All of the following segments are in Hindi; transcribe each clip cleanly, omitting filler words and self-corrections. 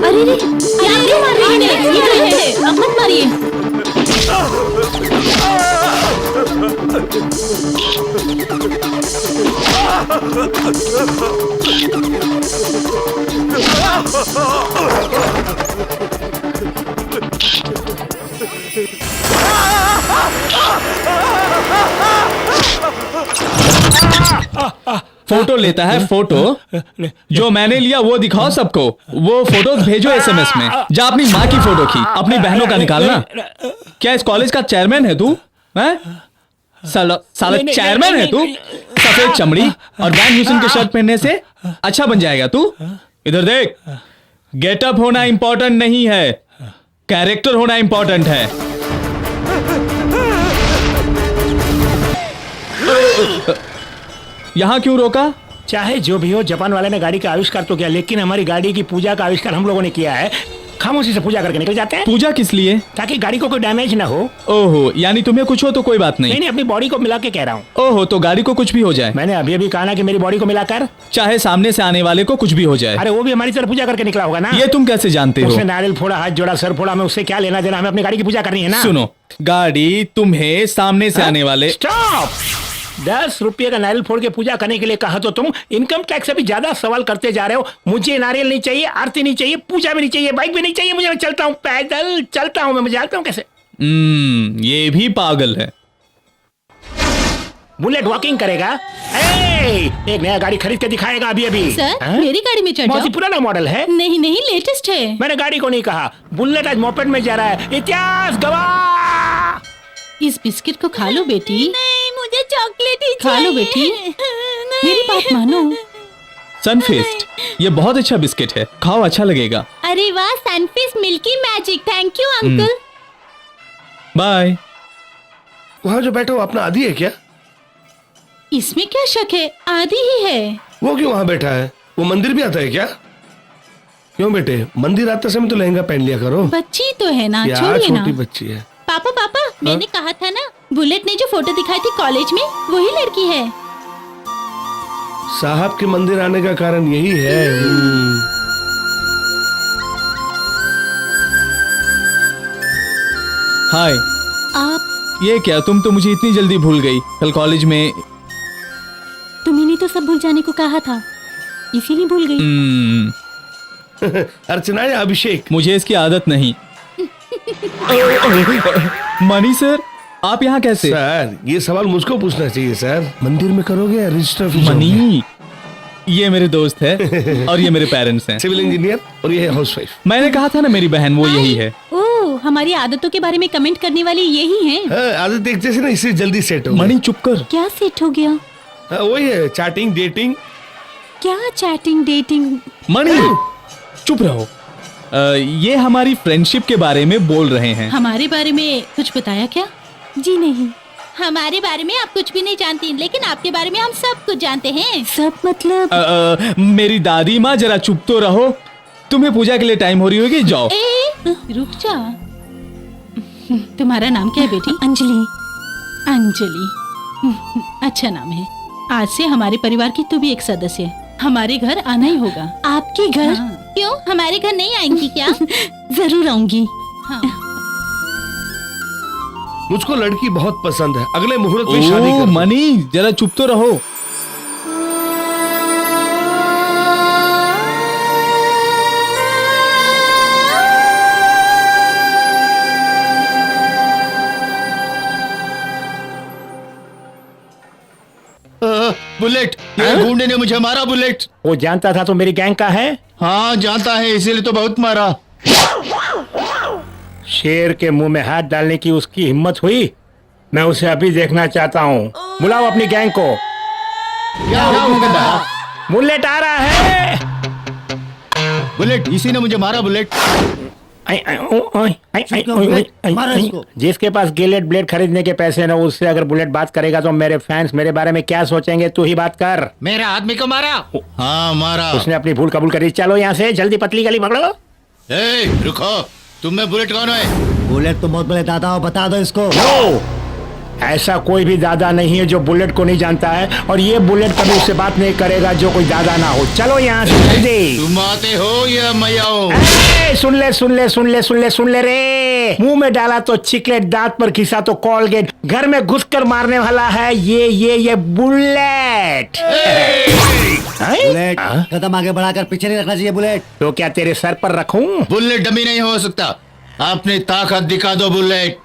अरे रे, क्या मार रही है? अब मत मारिए। फोटो लेता है फोटो। जो मैंने लिया वो दिखाओ सबको। वो फोटोज भेजो एसएमएस में। जा अपनी माँ की फोटो खींच, अपनी बहनों का निकालना। क्या इस कॉलेज का चेयरमैन है तू? हैं? साला चेयरमैन है तू? सफेद चमड़ी और वैन ह्यूसन की शर्ट पहनने से अच्छा बन जाएगा तू? इधर देख, गेटअप होना इंपॉर्टेंट नहीं है, कैरेक्टर होना इंपॉर्टेंट है। यहाँ क्यों रोका? चाहे जो भी हो, जापान वाले ने गाड़ी का आविष्कार तो किया, लेकिन हमारी गाड़ी की पूजा का आविष्कार हम लोगों ने किया है। खामोशी से पूजा करके निकल जाते हैं। पूजा किस लिए? ताकि गाड़ी को कोई डैमेज ना हो। ओहो, यानी तुम्हें कुछ हो तो कोई बात नहीं। नहीं, अपनी बॉडी को मिला के कह रहा हूँ। ओहो, तो गाड़ी को कुछ भी हो जाए? मैंने अभी कहा ना कि मेरी बॉडी को मिलाकर। चाहे सामने से आने वाले को कुछ भी हो जाए। अरे वो भी हमारी तरफ पूजा करके निकला होगा ना। ये तुम कैसे जानते हो? उसने नारियल फोड़ा, हाथ जोड़ा, सर फोड़ा, हमें उससे क्या लेना देना? हमें अपनी गाड़ी की पूजा करनी है ना। सुनो, गाड़ी तुम्हें सामने से आने वाले। स्टॉप! 10 रुपये का नारियल फोड़ के पूजा करने के लिए कहा तो तुम इनकम टैक्स से भी ज्यादा सवाल करते जा रहे हो। मुझे नारियल नहीं चाहिए, आरती नहीं चाहिए, पूजा भी नहीं चाहिए, बाइक भी नहीं चाहिए मुझे। मैं चलता हूँ, पैदल चलता हूँ। मैं जानता हूँ कैसे। ये भी पागल है। बुलेट वॉकिंग करेगा। एक नया गाड़ी खरीद के दिखाएगा अभी अभी। सर, मेरी गाड़ी में चढ़ बहुत जाओ। ही पुराना मॉडल है। नहीं नहीं, लेटेस्ट है। मैंने गाड़ी को नहीं कहा। बुलेट आज मोपेड में जा रहा है। इतिहास गवाह। इस बिस्किट को खा लो बेटी। नहीं, मुझे चॉकलेट ही खा लो चाहिए। बेटी, मेरी बात मानो। सनफीस्ट, ये बहुत अच्छा बिस्किट है, खाओ, अच्छा लगेगा। अरे वाह, Sunfeast milky magic. Thank you uncle. Bye. वहाँ जो बैठा हो अपना आदि है क्या? इसमें क्या शक है, आदि ही है। वो क्यों वहाँ बैठा है? वो मंदिर भी आता है क्या? क्यों बेटे, मंदिर आते समय तो लहंगा पहन लिया करो। बच्ची तो है ना, क्या छोड़िए ना। छोटी बच्ची है। पापा पापा, मैंने कहा था ना, बुलेट ने जो फोटो दिखाई थी कॉलेज में, वही लड़की है। साहब के मंदिर आने का कारण यही है। हाय। आप? ये क्या, तुम तो मुझे इतनी जल्दी भूल गई? कल कॉलेज में तुम्हें तो सब भूल जाने को कहा था, इसीलिए भूल गई। अर्चना या अभिषेक? मुझे इसकी आदत नहीं। मनी सर, आप यहाँ कैसे? सर, ये सवाल मुझको पूछना चाहिए सर। मंदिर में करोगे या रजिस्टर ऑफिस? मनी, ये मेरे दोस्त है और ये मेरे पेरेंट्स हैं। सिविल इंजीनियर और ये है हाउसवाइफ। मैंने कहा था ना मेरी बहन, वो यही है। ओह, हमारी आदतों के बारे में कमेंट करने वाली यही हैं। आदत देखते से ना, इससे जल्दी सेट हो। मनी चुप कर। क्या सेट हो गया? वही है, चैटिंग डेटिंग। क्या चैटिंग डेटिंग? मनी चुप रहो। ये हमारी फ्रेंडशिप के बारे में बोल रहे हैं। हमारे बारे में कुछ बताया क्या? जी नहीं। हमारे बारे में आप कुछ भी नहीं जानती, लेकिन आपके बारे में हम सब कुछ जानते हैं। सब मतलब? मेरी दादी माँ, जरा चुप तो रहो। तुम्हें पूजा के लिए टाइम हो रही होगी, जाओ। रुक जा। तुम्हारा नाम क्या है बेटी? अंजलि। अंजलि, अच्छा नाम है। आज से हमारे परिवार की तू भी एक सदस्य है। हमारे घर आना ही होगा। आपके घर? हाँ। क्यों, हमारे घर नहीं आएंगी क्या? जरूर आऊंगी। हाँ। मुझको लड़की बहुत पसंद है, अगले मुहूर्त में शादी ओ कर। मनी, जरा चुप तो रहो। बुलेट, ये गुंडे ने मुझे मारा। बुलेट, वो जानता था तो मेरी गैंग का है। हाँ जानता है, इसीलिए तो बहुत मारा। शेर के मुंह में हाथ डालने की उसकी हिम्मत हुई। मैं उसे अभी देखना चाहता हूँ। बुलाओ अपनी गैंग को। क्या हुक्म करता? बुलेट आ रहा है। बुलेट, इसी ने मुझे मारा। बुलेट, जिसके पास गिलेट ब्लेड खरीदने के पैसे न, उससे अगर बुलेट बात करेगा तो मेरे फैंस मेरे बारे में क्या सोचेंगे? तू ही बात कर। मेरा आदमी को मारा। हाँ मारा। उसने अपनी भूल कबूल करी। चलो यहाँ से जल्दी, पतली गली पकड़ो। ए, रुको, तुम में बुलेट कौन है? बुलेट तो बहुत बड़े दादा हो, बता दो इसको। नो, ऐसा कोई भी दादा नहीं है जो बुलेट को नहीं जानता है, और ये बुलेट कभी उससे बात नहीं करेगा जो कोई दादा ना हो। चलो यहाँ से जल्दी। तुम आते हो या मैं आऊं? सुन ले सुन ले सुन ले सुन ले सुन ले रे। मुंह में डाला तो चिकलेट, दांत पर घिसा तो कॉलगेट, घर में घुसकर मारने वाला है ये बुलेट। बुलेट कदम आगे बढ़ाकर पीछे नहीं रखना चाहिए बुलेट। तो क्या तेरे सर पर रखूं? बुलेट डमी नहीं हो सकता, अपनी ताकत दिखा दो बुलेट।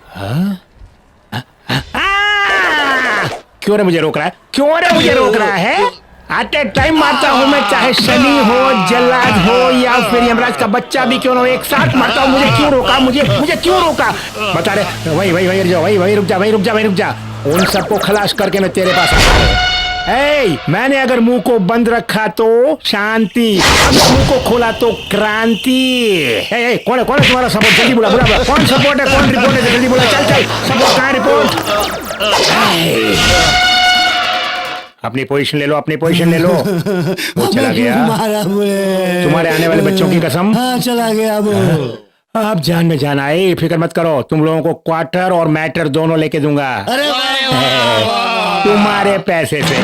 क्यों रे मुझे रोक रहा है? क्यों रे मुझे रोक रहा है? आते टाइम मारता हूँ मैं, चाहे शनि हो, जल्लाद हो या फिर यमराज का बच्चा भी क्यों ना हो, एक साथ मारता हूँ। मुझे क्यों रोका? मुझे क्यों रोका? बता रहे। वही रुक जा। उन सबको खलास करके मैं तेरे पास आता हूँ। मैंने अगर मुंह को बंद रखा तो शांति, अगर मुंह को खोला तो क्रांति। कौन है तुम्हारा सपोर्ट? जल्दी बुला। कौन सपोर्ट है, कौन रिपोर्ट है? जल्दी बुला। चल सपोर्ट कहाँ? रिपोर्ट। अपनी पोजीशन ले लो। वो चला गया। तुम्हारे आने वाले बच्चों की कसम। हाँ चला गया वो। आप जान में जान आए, फिक्र मत करो। तुम लोगों को क्वार्टर और मैटर दोनों लेके दूंगा। अरे तुम्हारे पैसे से।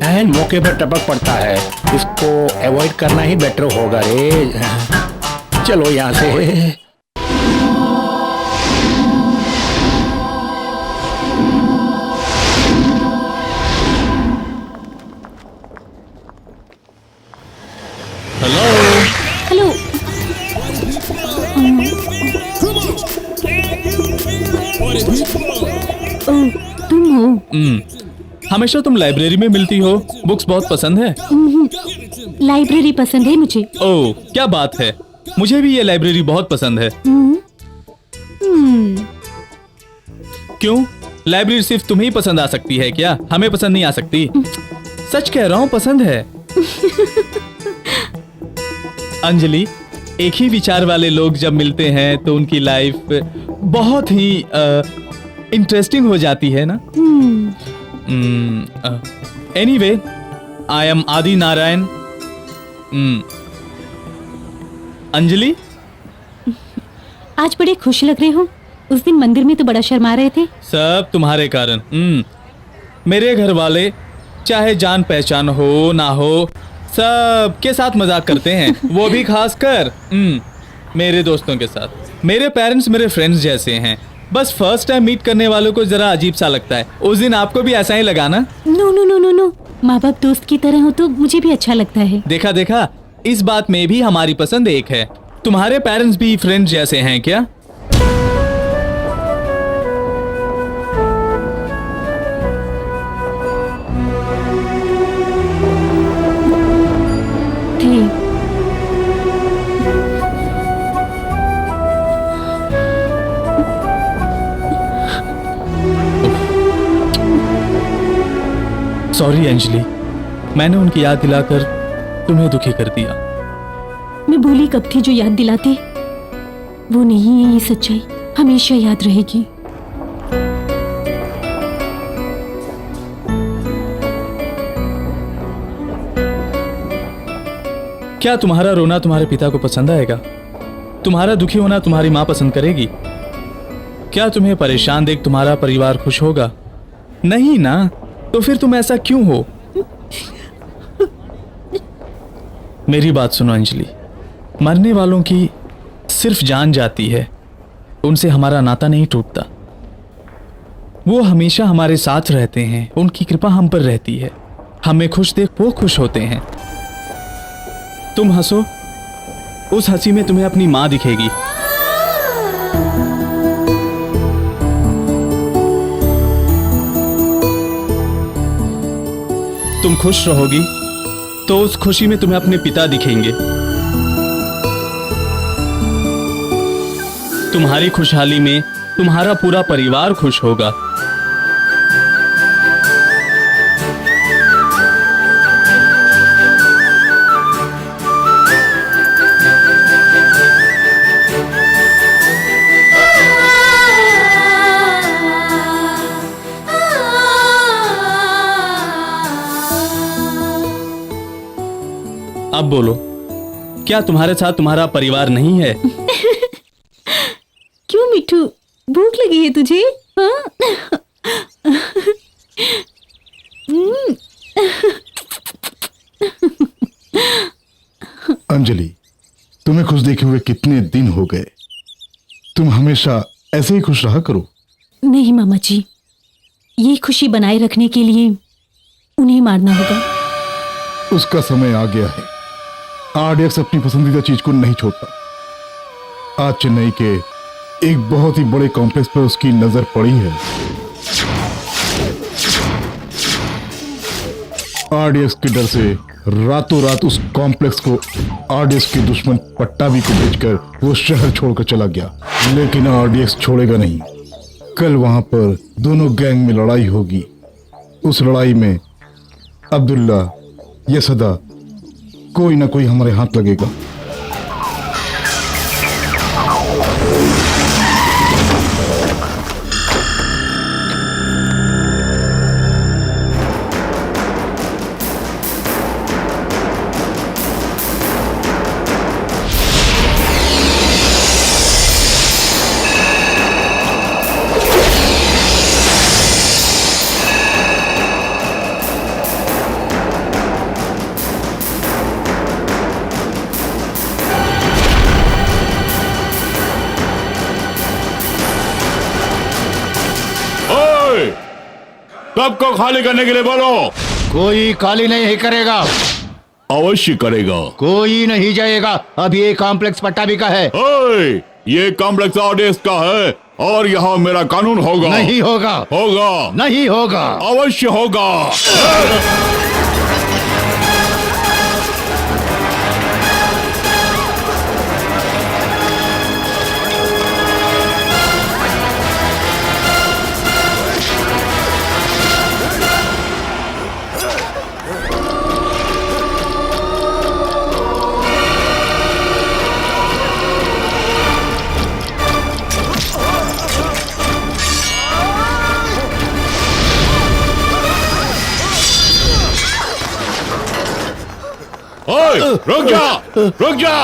एंड मौके पर टपक पड़ता है, इसको अवॉइड करना ही बेटर होगा रे। चलो यहाँ से। हेलो। ओह, तुम हो? हमेशा तुम लाइब्रेरी में मिलती हो। बुक्स बहुत पसंद है। लाइब्रेरी पसंद है मुझे। ओह, क्या बात है। मुझे भी ये लाइब्रेरी बहुत पसंद है। क्यों? लाइब्रेरी सिर्फ तुम्हें ही पसंद आ सकती है क्या? हमें पसंद नहीं आ सकती? सच कह रहा हूँ, पसंद है। अंजलि, एक ही विचार वाले लोग जब मिलते हैं तो उनकी लाइफ बहुत ही इंटरेस्टिंग हो जाती है ना। एनीवे, आई एम आदि नारायण। अंजलि, आज बड़े खुश लग रहे हो। उस दिन मंदिर में तो बड़ा शर्मा रहे थे। सब तुम्हारे कारण। मेरे घर वाले चाहे जान पहचान हो ना हो, सब के साथ मजाक करते हैं। वो भी खासकर मेरे दोस्तों के साथ। मेरे पेरेंट्स मेरे फ्रेंड्स जैसे हैं। बस फर्स्ट टाइम मीट करने वालों को जरा अजीब सा लगता है। उस दिन आपको भी ऐसा ही लगा ना? नो, माँ बाप दोस्त की तरह हो तो मुझे भी अच्छा लगता है। देखा, इस बात में भी हमारी पसंद एक है। तुम्हारे पेरेंट्स भी फ्रेंड्स जैसे हैं क्या? सॉरी अंजलि, मैंने उनकी याद दिलाकर तुम्हें दुखी कर दिया। मैं भूली कब थी जो याद दिलाती। वो नहीं है, ये सच्चाई हमेशा याद रहेगी। क्या तुम्हारा रोना तुम्हारे पिता को पसंद आएगा? तुम्हारा दुखी होना तुम्हारी माँ पसंद करेगी? क्या तुम्हें परेशान देख तुम्हारा परिवार खुश होगा? नहीं ना। तो फिर तुम ऐसा क्यों हो? मेरी बात सुनो अंजलि, मरने वालों की सिर्फ जान जाती है, उनसे हमारा नाता नहीं टूटता। वो हमेशा हमारे साथ रहते हैं, उनकी कृपा हम पर रहती है। हमें खुश देख वो खुश होते हैं। तुम हंसो, उस हंसी में तुम्हें अपनी माँ दिखेगी। तुम खुश रहोगी तो उस खुशी में तुम्हें अपने पिता दिखेंगे। तुम्हारी खुशहाली में तुम्हारा पूरा परिवार खुश होगा। अब बोलो, क्या तुम्हारे साथ तुम्हारा परिवार नहीं है? मिठू, भूख लगी है तुझे? हाँ? अंजलि, तुम्हें खुश देखे हुए कितने दिन हो गए। तुम हमेशा ऐसे ही खुश रहा करो। नहीं मामा जी, ये खुशी बनाए रखने के लिए उन्हें मारना होगा। उसका समय आ गया है। आरडीएक्स अपनी पसंदीदा चीज को नहीं छोड़ता। आज चेन्नई के एक बहुत ही बड़े कॉम्प्लेक्स पर उसकी नजर पड़ी है। आरडीएक्स के डर से रातों रात उस कॉम्प्लेक्स को आरडीएक्स के दुश्मन पट्टाभी को बेचकर वो शहर छोड़कर चला गया। लेकिन आरडीएक्स छोड़ेगा नहीं। कल वहां पर दोनों गैंग में लड़ाई होगी। उस लड़ाई में अब्दुल्ला या सदा कोई ना कोई हमारे हाथ लगेगा। सबको खाली करने के लिए बोलो। कोई खाली नहीं करेगा। अवश्य करेगा। कोई नहीं जाएगा। अब ये कॉम्प्लेक्स पट्टाभी का है। ओए, ये कॉम्प्लेक्स आरडीएक्स का है और यहाँ मेरा कानून होगा। नहीं होगा। होगा। नहीं होगा। अवश्य होगा। ओए, रुक जा, रुक जा।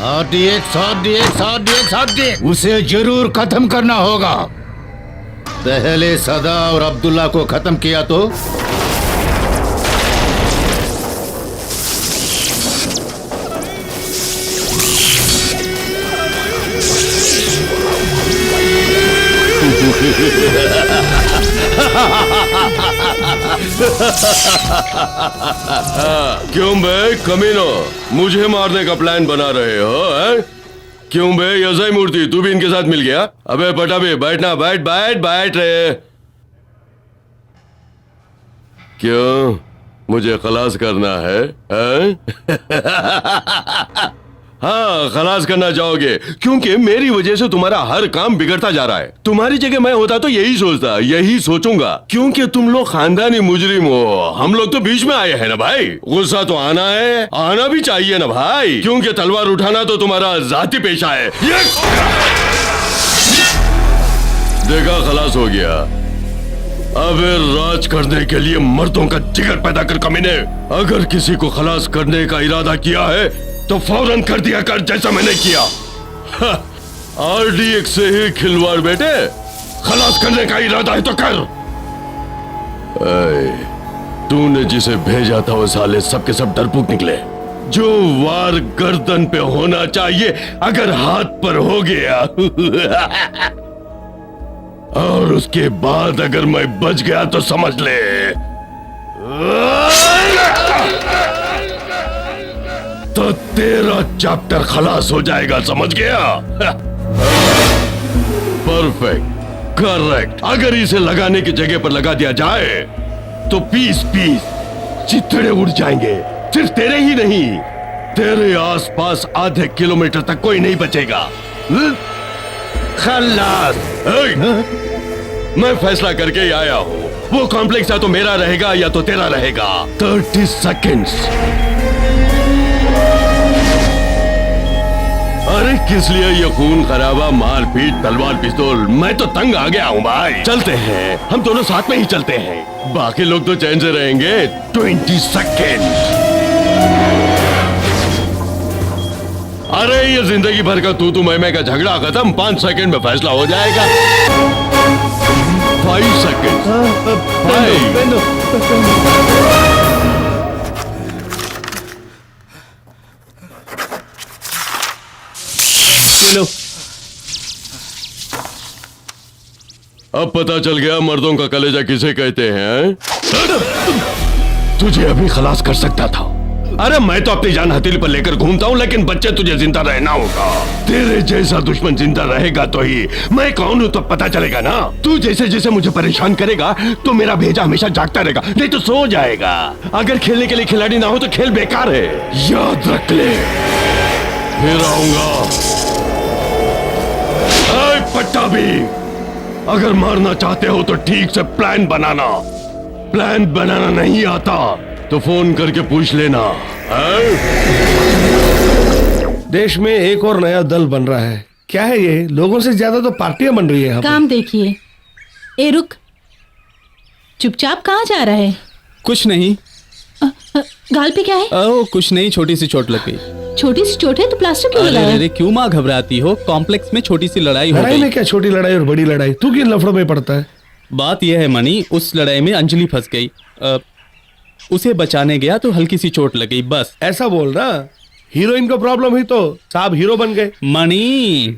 आरडीएक्स उसे जरूर खत्म करना होगा। पहले सदा और अब्दुल्ला को खत्म किया तो क्यों बे कमीनो, मुझे मारने का प्लान बना रहे हो हैं? क्यों बे यजय मूर्ति, तू भी इनके साथ मिल गया? अबे पटाबे बैठना, बैठ बैठ बैठ रे। क्यों, मुझे खलास करना है, हैं? हाँ, खलास करना चाहोगे क्योंकि मेरी वजह से तुम्हारा हर काम बिगड़ता जा रहा है। तुम्हारी जगह मैं होता तो यही सोचता, यही सोचूंगा, क्योंकि तुम लोग खानदानी मुजरिम हो। हम लोग तो बीच में आए हैं ना भाई। गुस्सा तो आना है, आना भी चाहिए ना भाई, क्योंकि तलवार उठाना तो तुम्हारा जाती पेशा है। देखा, खलास हो गया। अब राज करने के लिए मर्दों का जिगर पैदा कर कमीने। अगर किसी को खलास करने का इरादा किया है तो फौरन कर दिया कर, जैसा मैंने किया। आरडीएक्स से ही खिलवाड़ बेटे, खलास करने का इरादा है तो कर। तूने जिसे भेजा था वो साले सबके सब डरपोक निकले। जो वार गर्दन पे होना चाहिए अगर हाथ पर हो गया और उसके बाद अगर मैं बच गया तो समझ ले तो तेरा चैप्टर खलास हो जाएगा, समझ गया? Perfect, correct. अगर इसे लगाने की जगह पर लगा दिया जाए तो पीस पीस चितड़े उड़ जाएंगे। सिर्फ तेरे ही नहीं, तेरे आसपास आधे किलोमीटर तक कोई नहीं बचेगा। खल्लास। मैं फैसला करके ही आया हूँ, वो कॉम्प्लेक्स या तो मेरा रहेगा या तो तेरा रहेगा। 30 सेकेंड्स। अरे किस लिए ये खून खराबा, मारपीट, तलवार, पिस्तौल? मैं तो तंग आ गया हूँ भाई। चलते हैं, हम दोनों साथ में ही चलते हैं, बाकी लोग तो चैन से रहेंगे। 20 सेकेंड। अरे ये जिंदगी भर का तू मैं का झगड़ा खत्म, 5 सेकेंड में फैसला हो जाएगा। 5 सेकेंड। चलो। अब पता चल गया मर्दों का कलेजा किसे कहते हैं। तुझे अभी खलास कर सकता था। अरे मैं तो अपनी जान हथेली पर लेकर घूमता हूँ, लेकिन बच्चे तुझे जिंदा रहना होगा। तेरे जैसा दुश्मन जिंदा रहेगा तो ही मैं कौन हूँ तो पता चलेगा ना। तू जैसे जैसे मुझे परेशान करेगा तो मेरा भेजा हमेशा जागता रहेगा, नहीं तो सो जाएगा। अगर खेलने के लिए खिलाड़ी ना हो तो खेल बेकार है, याद रख ले। फिर आऊंगा। पट्टा भी, अगर मारना चाहते हो तो ठीक से प्लान बनाना। प्लान बनाना नहीं आता तो फोन करके पूछ लेना। देश में एक और नया दल बन रहा है। क्या है ये? लोगों से ज्यादा तो पार्टियां बन रही है यहाँ पे। काम देखिए। ए रुक, चुपचाप कहाँ जा रहा है? कुछ नहीं। गाल पे क्या है? ओ कुछ नहीं, छोटी सी चोट लग गई। छोटी सी चोट है तो प्लास्टर क्यों लगाया? अरे क्यों माँ घबराती हो? कॉम्प्लेक्स में छोटी सी लड़ाई हो लड़ाई गई। में क्या छोटी लड़ाई और बड़ी लड़ाई? तू किन लफड़ों में पड़ता है? बात यह है मणि, उस लड़ाई में अंजलि फंस गई। उसे बचाने गया तो हल्की सी चोट लगी, बस। ऐसा बोल ना। हीरोइन को प्रॉब्लम हुई तो साहब हीरो बन गए। मणि,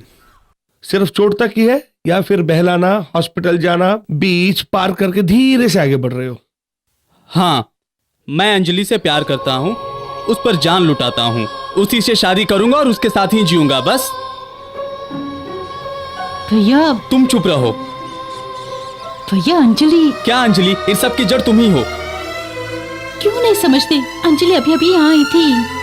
सिर्फ चोट तक ही है या फिर बहलाना, हॉस्पिटल जाना, बीच पार करके धीरे से आगे बढ़ रहे हो? हाँ, मैं अंजलि से प्यार करता हूँ, उस पर जान लुटाता हूँ, उसी से शादी करूंगा और उसके साथ ही जीऊंगा, बस। भैया तुम चुप रहो। भैया अंजलि। क्या अंजलि? इस सब की जड़ तुम ही हो। क्यों नहीं समझते? अंजलि अभी अभी यहाँ आई थी।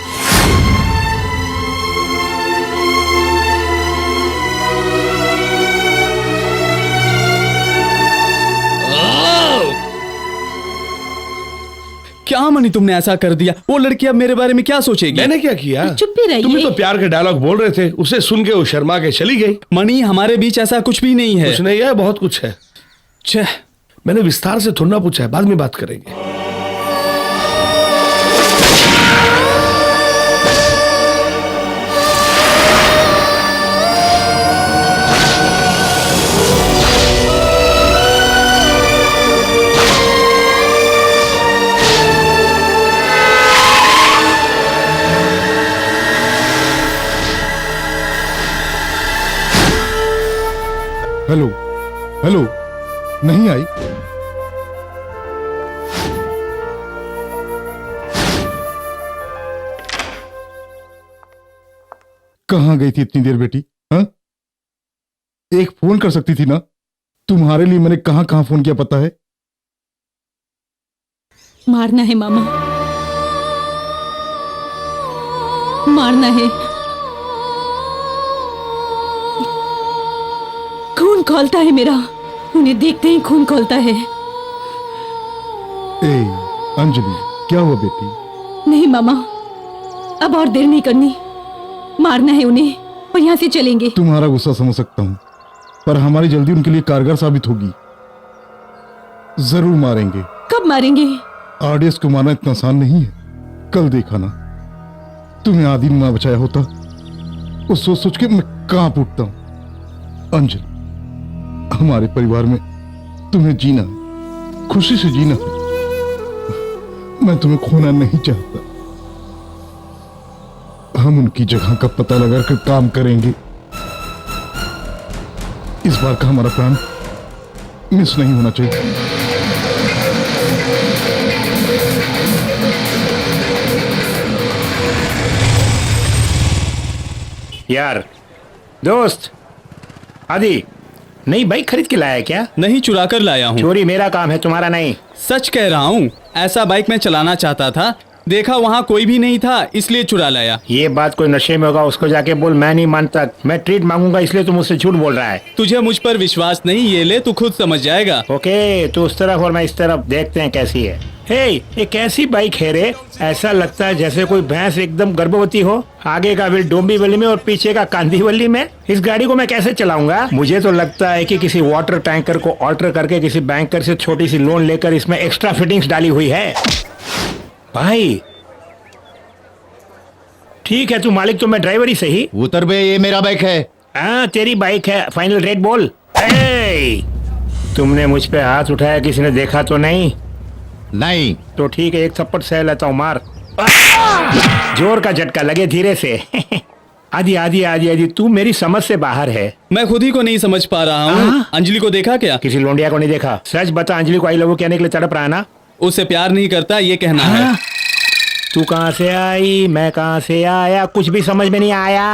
क्या मणि तुमने ऐसा कर दिया? वो लड़की अब मेरे बारे में क्या सोचेगी? मैंने क्या किया? चुप भी रहिए। तुम तो प्यार के डायलॉग बोल रहे थे, उसे सुन के वो शर्मा के चली गई। मणि, हमारे बीच ऐसा कुछ भी नहीं है। कुछ नहीं है, बहुत कुछ है। छह, मैंने विस्तार से थोड़ा पूछा है, बाद में बात करेंगे। हेलो हेलो, नहीं आई? कहाँ गई थी इतनी देर बेटी? हाँ, एक फोन कर सकती थी ना? तुम्हारे लिए मैंने कहाँ कहाँ फोन किया पता है? मारना है मामा, मारना है। खून खौलता है मेरा, उन्हें देखते ही खून खौलता है। ए अंजलि, क्या हुआ बेटी? नहीं मामा, अब और देर नहीं करनी। मारना है उन्हें और यहाँ से चलेंगे। तुम्हारा गुस्सा समझ सकता हूँ, पर हमारी जल्दी उनके लिए कारगर साबित होगी। जरूर मारेंगे। कब मारेंगे? आरडीएस को मारना इतना आसान नहीं है। कल देखा ना, तुम्हें आदि ने ना बचाया होता, उस सोच सोच के मैं कांप उठता हूं। अंजलि, हमारे परिवार में तुम्हें जीना, खुशी से जीना है। मैं तुम्हें खोना नहीं चाहता। हम उनकी जगह का पता लगाकर काम करेंगे। इस बार का हमारा प्लान मिस नहीं होना चाहिए। यार दोस्त, आदि नई बाइक खरीद के लाया क्या? नहीं, चुरा कर लाया हूँ। चोरी मेरा काम है, तुम्हारा नहीं। सच कह रहा हूँ, ऐसा बाइक मैं चलाना चाहता था। देखा वहाँ कोई भी नहीं था इसलिए चुरा लाया। ये बात कोई नशे में होगा, उसको जाके बोल मैं नहीं मानता, मैं ट्रीट मांगूंगा इसलिए तुम मुझसे झूठ बोल रहा है। तुझे मुझ पर विश्वास नहीं, ये ले तू खुद समझ जाएगा। ओके, तो उस तरफ और मैं इस तरफ, देखते हैं कैसी है। हे, ये कैसी बाइक है रे? ऐसा लगता है जैसे कोई भैंस एकदम गर्भवती हो, आगे का व्हील डोंबिवली में और पीछे का कांदीवली में। इस गाड़ी को मैं कैसे चलाऊंगा? मुझे तो लगता है कि किसी वाटर टैंकर को ऑल्टर करके किसी बैंकर से छोटी सी लोन लेकर इसमें एक्स्ट्रा फिटिंग्स डाली हुई है। भाई ठीक है, तू मालिक तो मैं ड्राइवर ही सही। उतर बे, ये मेरा बाइक है। हाँ तेरी बाइक है, फाइनल रेट बोल। ए, तुमने मुझ पे हाथ उठाया, किसी ने देखा तो नहीं? नहीं तो ठीक है, एक थप्पड़ सह लेता हूँ, मार। जोर का झटका लगे धीरे से। आदि आदि आदि आदि, तू मेरी समझ से बाहर है। मैं खुद ही को नहीं समझ पा रहा हूँ। अंजलि को देखा क्या? किसी लोंडिया को नहीं देखा। सच बता, अंजलि को आई लव यू कहने के लिए तड़प रहा है ना? उससे प्यार नहीं करता ये कहना है। तू कहाँ से आई, मैं कहाँ से आया, कुछ भी समझ में नहीं आया।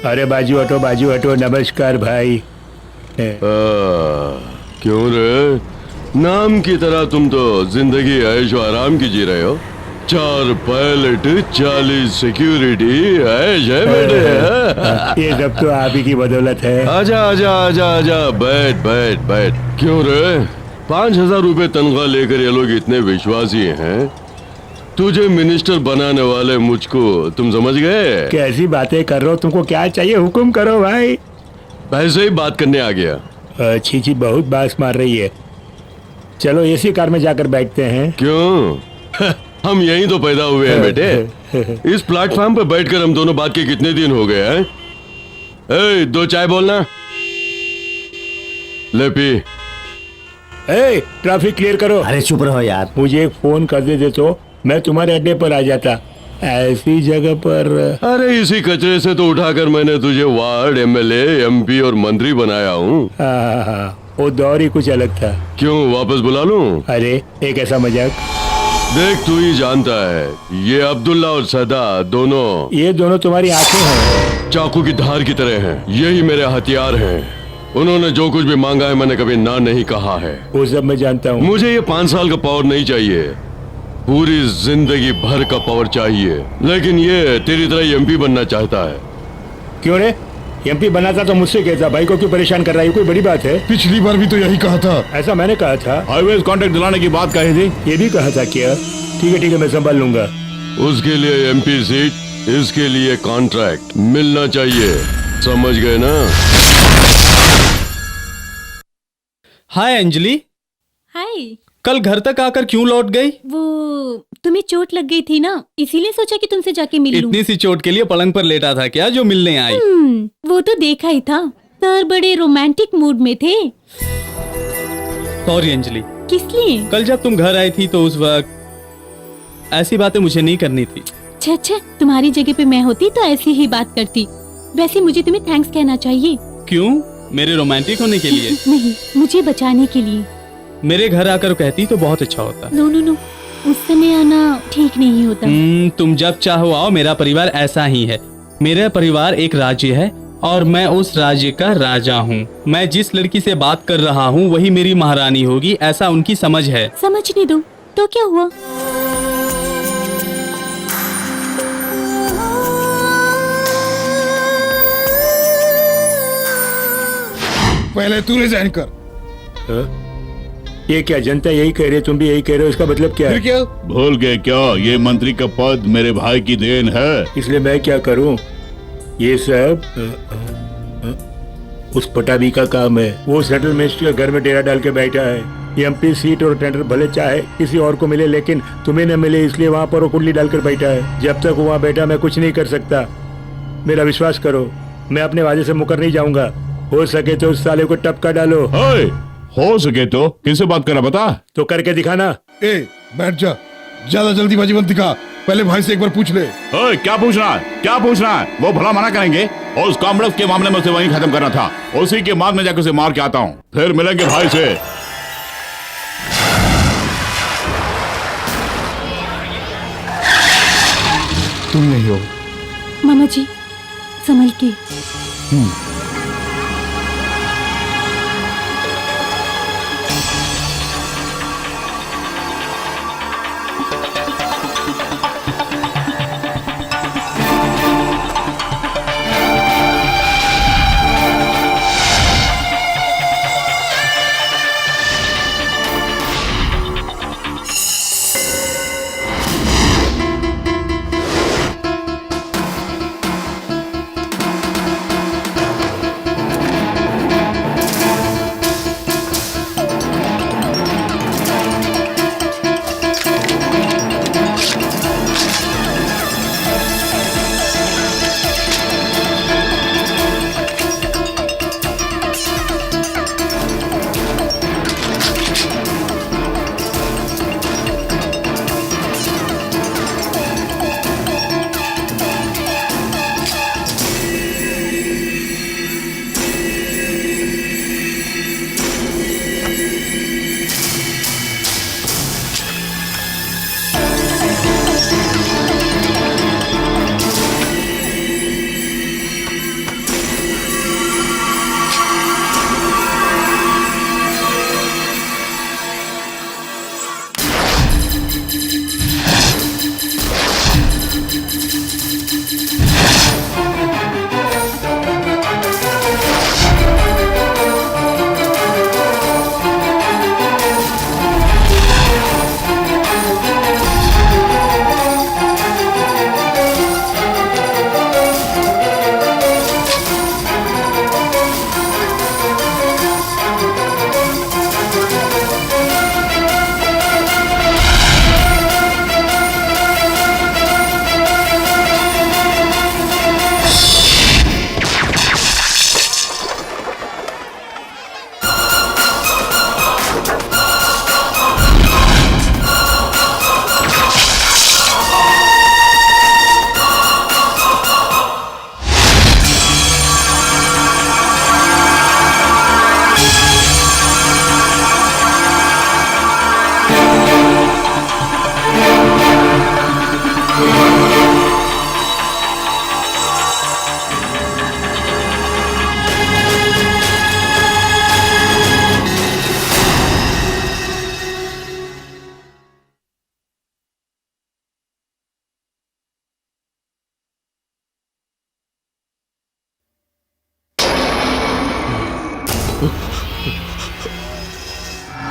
अरे बाजू हटो, नमस्कार भाई। क्यों रे, नाम की तरह तुम तो जिंदगी ऐशो आराम की जी रहे हो। 4 पायलट, 40 सिक्योरिटी, ऐश है बेटे। ये सब तो आप ही की बदौलत है। आजा आजा आजा आजा, बैठ बैठ बैठ। क्यों रे, 5,000 रुपए तनख्वाह लेकर ये लोग इतने विश्वासी हैं। तुझे मिनिस्टर बनाने वाले मुझको तुम समझ गए? कैसी बातें कर रहे हो, तुमको क्या चाहिए, हुक्म करो भाई। पैसे ही बात करने आ गया। अच्छी जी, बहुत बास मार रही है। चलो एसी कार में जाकर बैठते हैं। क्यों? हम यहीं तो पैदा हुए हैं बेटे। इस प्लेटफॉर्म पे बैठकर हम दोनों बात के कितने दिन हो गए हैं? ए, 2 चाय बोलना। ले पी। ए, ट्रैफिक क्लियर करो। अरे चुप रहो यार। मुझे एक फोन कर दे तो मैं तुम्हारे अड्डे पर आ जाता, ऐसी जगह पर। अरे इसी कचरे से तो उठाकर मैंने तुझे वार्ड, एमएलए, एमपी और मंत्री बनाया हूँ। वो दौर ही कुछ अलग था। क्यों, वापस बुला लूं? अरे एक ऐसा मजाक। देख, तू ही जानता है, ये अब्दुल्ला और सदा दोनों, ये दोनों तुम्हारी आंखें हैं, चाकू की धार की तरह हैं। यही मेरे हथियार हैं। उन्होंने जो कुछ भी मांगा है मैंने कभी ना नहीं कहा है। वो सब मैं जानता हूँ। मुझे ये 5 साल का पावर नहीं चाहिए, पूरी जिंदगी भर का पावर चाहिए। लेकिन ये तेरी तरह एमपी बनना चाहता है। क्यों रे, एमपी बनाता तो मुझसे कहता, भाई को क्यों परेशान कर रहा है, कोई बड़ी बात है? पिछली बार भी तो यही कहा था। ऐसा मैंने कहा था। हाईवे कॉन्ट्रैक्ट दिलाने की बात कही थी। ये भी कहा था क्या? ठीक है मैं संभाल लूंगा। उसके लिए एमपी सीट, इसके लिए कॉन्ट्रैक्ट मिलना चाहिए, समझ गए ना? हाय अंजलि, हाय। कल घर तक आकर क्यों लौट गई? वो तुम्हें चोट लग गई थी ना, इसीलिए सोचा कि तुमसे जाके मिल लूं। इतनी सी चोट के लिए पलंग पर लेटा था क्या जो मिलने आई? वो तो देखा ही था, सर बड़े रोमांटिक मूड में थे। सॉरी अंजलि। किस लिए? कल जब तुम घर आई थी तो उस वक्त ऐसी बातें मुझे नहीं करनी थी। अच्छा, तुम्हारी जगह पे मैं होती तो ऐसी ही बात करती। वैसे मुझे तुम्हें थैंक्स कहना चाहिए। क्यों? मेरे रोमांटिक होने के लिए? नहीं, मुझे बचाने के लिए। मेरे घर आकर कहती तो बहुत अच्छा होता। नो, उस समय आना ठीक नहीं होता। तुम जब चाहो आओ, मेरा परिवार ऐसा ही है। मेरा परिवार एक राज्य है और मैं उस राज्य का राजा हूँ। मैं जिस लड़की से बात कर रहा हूँ वही मेरी महारानी होगी, ऐसा उनकी समझ है। समझने दो, तो क्या हुआ? पहले तू रिजाइन कर। ये क्या, जनता यही कह रही है, तुम भी यही कह रहे हो, इसका मतलब क्या है? क्या भूल गए क्या, ये मंत्री का पद मेरे भाई की देन है। इसलिए मैं क्या करूं? ये सब उस पटाबी का काम है। वो सेटलमेंट के घर में डेरा डाल के बैठा है। एमपी सीट और टेंडर भले चाहे किसी और को मिले, लेकिन तुम्हें न मिले, इसलिए वहाँ पर वो कुंडली डालकर बैठा है। जब तक वो वहाँ बैठा मैं कुछ नहीं कर सकता। मेरा विश्वास करो, मैं अपने वादे से मुकर नहीं जाऊंगा। हो सके तो उस साले को टपका डालो। हो सके तो किससे बात करना बता? तो करके दिखाना। ए बैठ जा, ज्यादा जल्दीबाजी मत दिखा, पहले भाई से एक बार पूछ ले। क्या पूछना है? वो भला मना करेंगे? और उस कॉम्प्लेक्स के मामले में उसे वहीं खत्म करना था। उसी के बाद में जाकर उसे मार के आता हूँ, फिर मिलेंगे भाई से। तुम यही हो। मामा जी संभल के।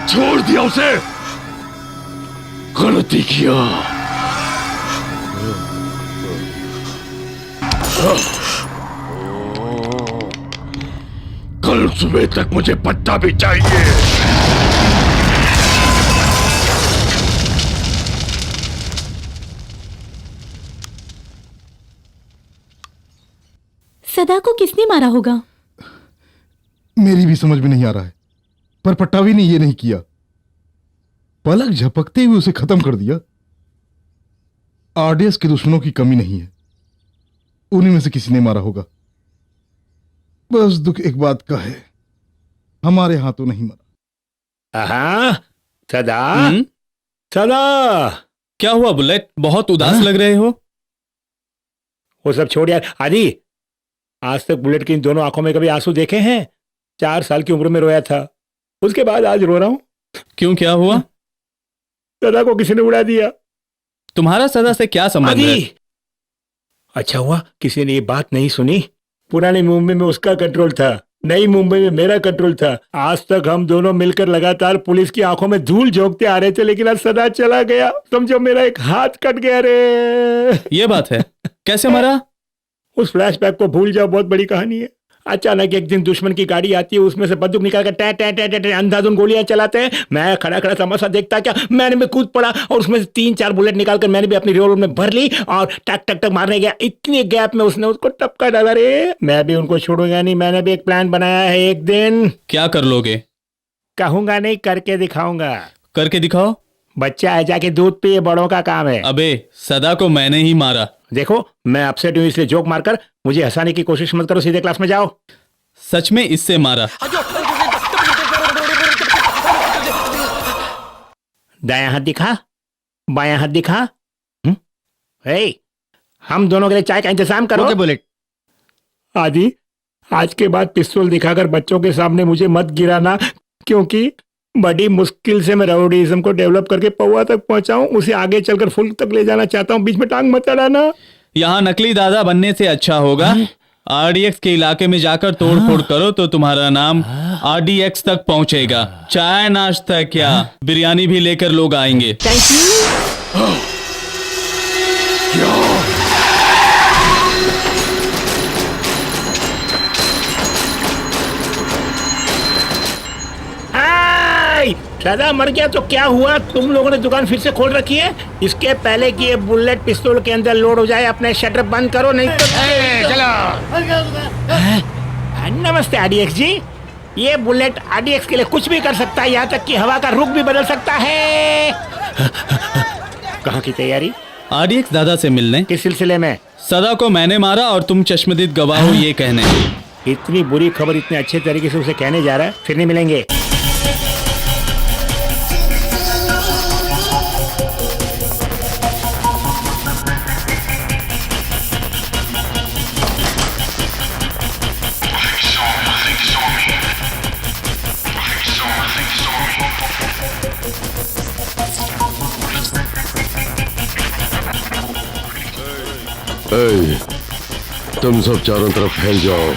छोड़ दिया उसे, गलती किया। कल सुबह तक मुझे पट्टा भी चाहिए। सदा को किसने मारा होगा? मेरी भी समझ में नहीं आ रहा है, पर पट्टावी ने यह नहीं किया। पलक झपकते हुए उसे खत्म कर दिया। आरडीएस के दुश्मनों की कमी नहीं है, उन्हीं में से किसी ने मारा होगा। बस दुख एक बात का है, हमारे हाथों नहीं मरा। सदा सदा, क्या हुआ बुलेट, बहुत उदास लग रहे हो? वो सब छोड़ यार। आदि, आज तक बुलेट की इन दोनों आंखों में कभी आंसू देखे हैं? 4 साल की उम्र में रोया था, उसके बाद आज रो रहा हूं। क्यों, क्या हुआ? सदा को किसी ने उड़ा दिया। तुम्हारा सदा से क्या संबंध है? अच्छा हुआ किसी ने ये बात नहीं सुनी। पुरानी मुंबई में उसका कंट्रोल था, नई मुंबई में मेरा कंट्रोल था। आज तक हम दोनों मिलकर लगातार पुलिस की आंखों में धूल झोंकते आ रहे थे, लेकिन आज सदा चला गया। समझो मेरा एक हाथ कट गया रे। ये बात है, कैसे मरा? उस फ्लैशबैक को भूल जाओ, बहुत बड़ी कहानी है। अचानक एक दिन दुश्मन की गाड़ी आती है, उसमें से बंदूक निकाल कर टे टे टे टे टे अंधाधुन गोलियां चलाते हैं। मैं खड़ा खड़ा तमाशा देखता क्या, मैंने भी कूद पड़ा और उसमें से 3-4 बुलेट निकाल कर मैंने भी अपनी रिवॉल्वर में भर ली और टक टक टक मारने गया। इतनी गैप में उसने उसको टपका डाला रे। मैं भी उनको छोड़ूंगा नहीं, मैंने भी एक प्लान बनाया है। एक दिन क्या कर लोगे? कहूंगा नहीं, करके दिखाऊंगा। करके दिखाओ। बच्चा है, जाके दूध पिए, बड़ों का काम है। अबे सदा को मैंने ही मारा। देखो मैं अपसेट हूं, इसलिए जोक मारकर मुझे हंसाने की कोशिश मत करो, सीधे क्लास में जाओ। सच में इससे मारा। दायां हाथ दिखा, बायां हाथ दिखा। हम दोनों के लिए चाय का इंतजाम करो। Okay bullet. आदि, आज के बाद पिस्तौल दिखाकर बच्चों के सामने मुझे मत गिराना, क्योंकि बड़ी मुश्किल से मैं राउडीज़म को डेवलप करके पौवा तक पहुंचाऊं, उसे आगे चलकर फुल तक ले जाना चाहता हूं। बीच में टांग मत अड़ाना। यहाँ नकली दादा बनने से अच्छा होगा आरडीएक्स के इलाके में जाकर तोड़ फोड़ करो तो तुम्हारा नाम आरडीएक्स तक पहुंचेगा। चाय नाश्ता क्या, बिरयानी भी लेकर लोग आएंगे। Thank you. सदा मर गया तो क्या हुआ, तुम लोगों ने दुकान फिर से खोल रखी है। इसके पहले कि ये बुलेट पिस्तौल के अंदर लोड हो जाए, अपने शटर बंद करो, नहीं तो चलो। नमस्ते आरडीएक्स जी, ये बुलेट आरडीएक्स के लिए कुछ भी कर सकता है, यहाँ तक कि हवा का रुख भी बदल सकता है। कहाँ की तैयारी? आरडीएक्स दादा से मिलने। किस सिलसिले में? सदा को मैंने मारा और तुम चश्मदीद गवाह हो ये कहने। इतनी बुरी खबर इतने अच्छे तरीके से उसे कहने जा रहा है, फिर नहीं मिलेंगे। तुम सब चारों तरफ फैल जाओ।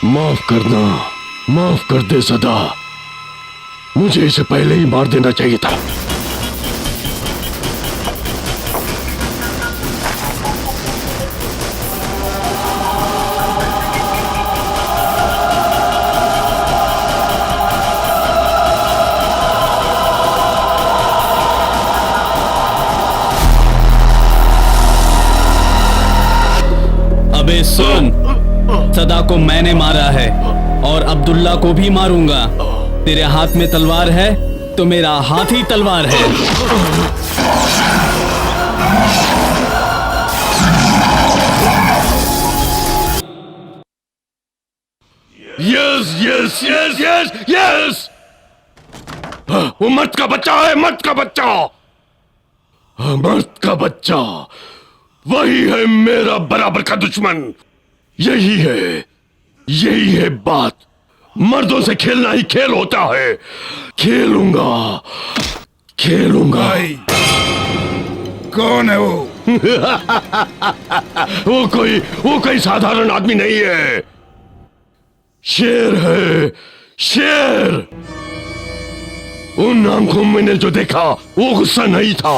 माफ करना, माफ कर दे सदा, मुझे इसे पहले ही मार देना चाहिए था। अबे सुन, सदा को मैंने मारा है और अब्दुल्ला को भी मारूंगा। तेरे हाथ में तलवार है तो मेरा हाथ ही तलवार है। Yes yes yes yes yes, वो मर्द का बच्चा है, मर्द का बच्चा, मर्द का बच्चा, वही है मेरा बराबर का दुश्मन। यही है बात। मर्दों से खेलना ही खेल होता है। खेलूंगा। कौन है वो? वो कोई साधारण आदमी नहीं है, शेर है, शेर। उन आंखों में मैंने जो देखा वो गुस्सा नहीं था,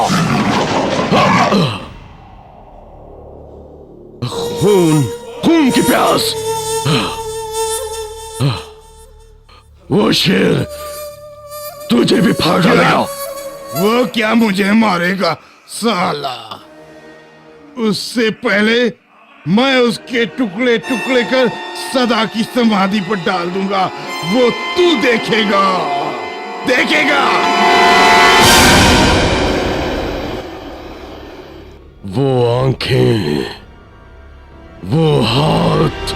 खून की प्यास। वो शेर तुझे भी फाड़ डालेगा। वो क्या मुझे मारेगा साला? उससे पहले मैं उसके टुकड़े टुकड़े कर सदा की समाधि पर डाल दूंगा। वो तू देखेगा। वो आंखें, वो हाथ,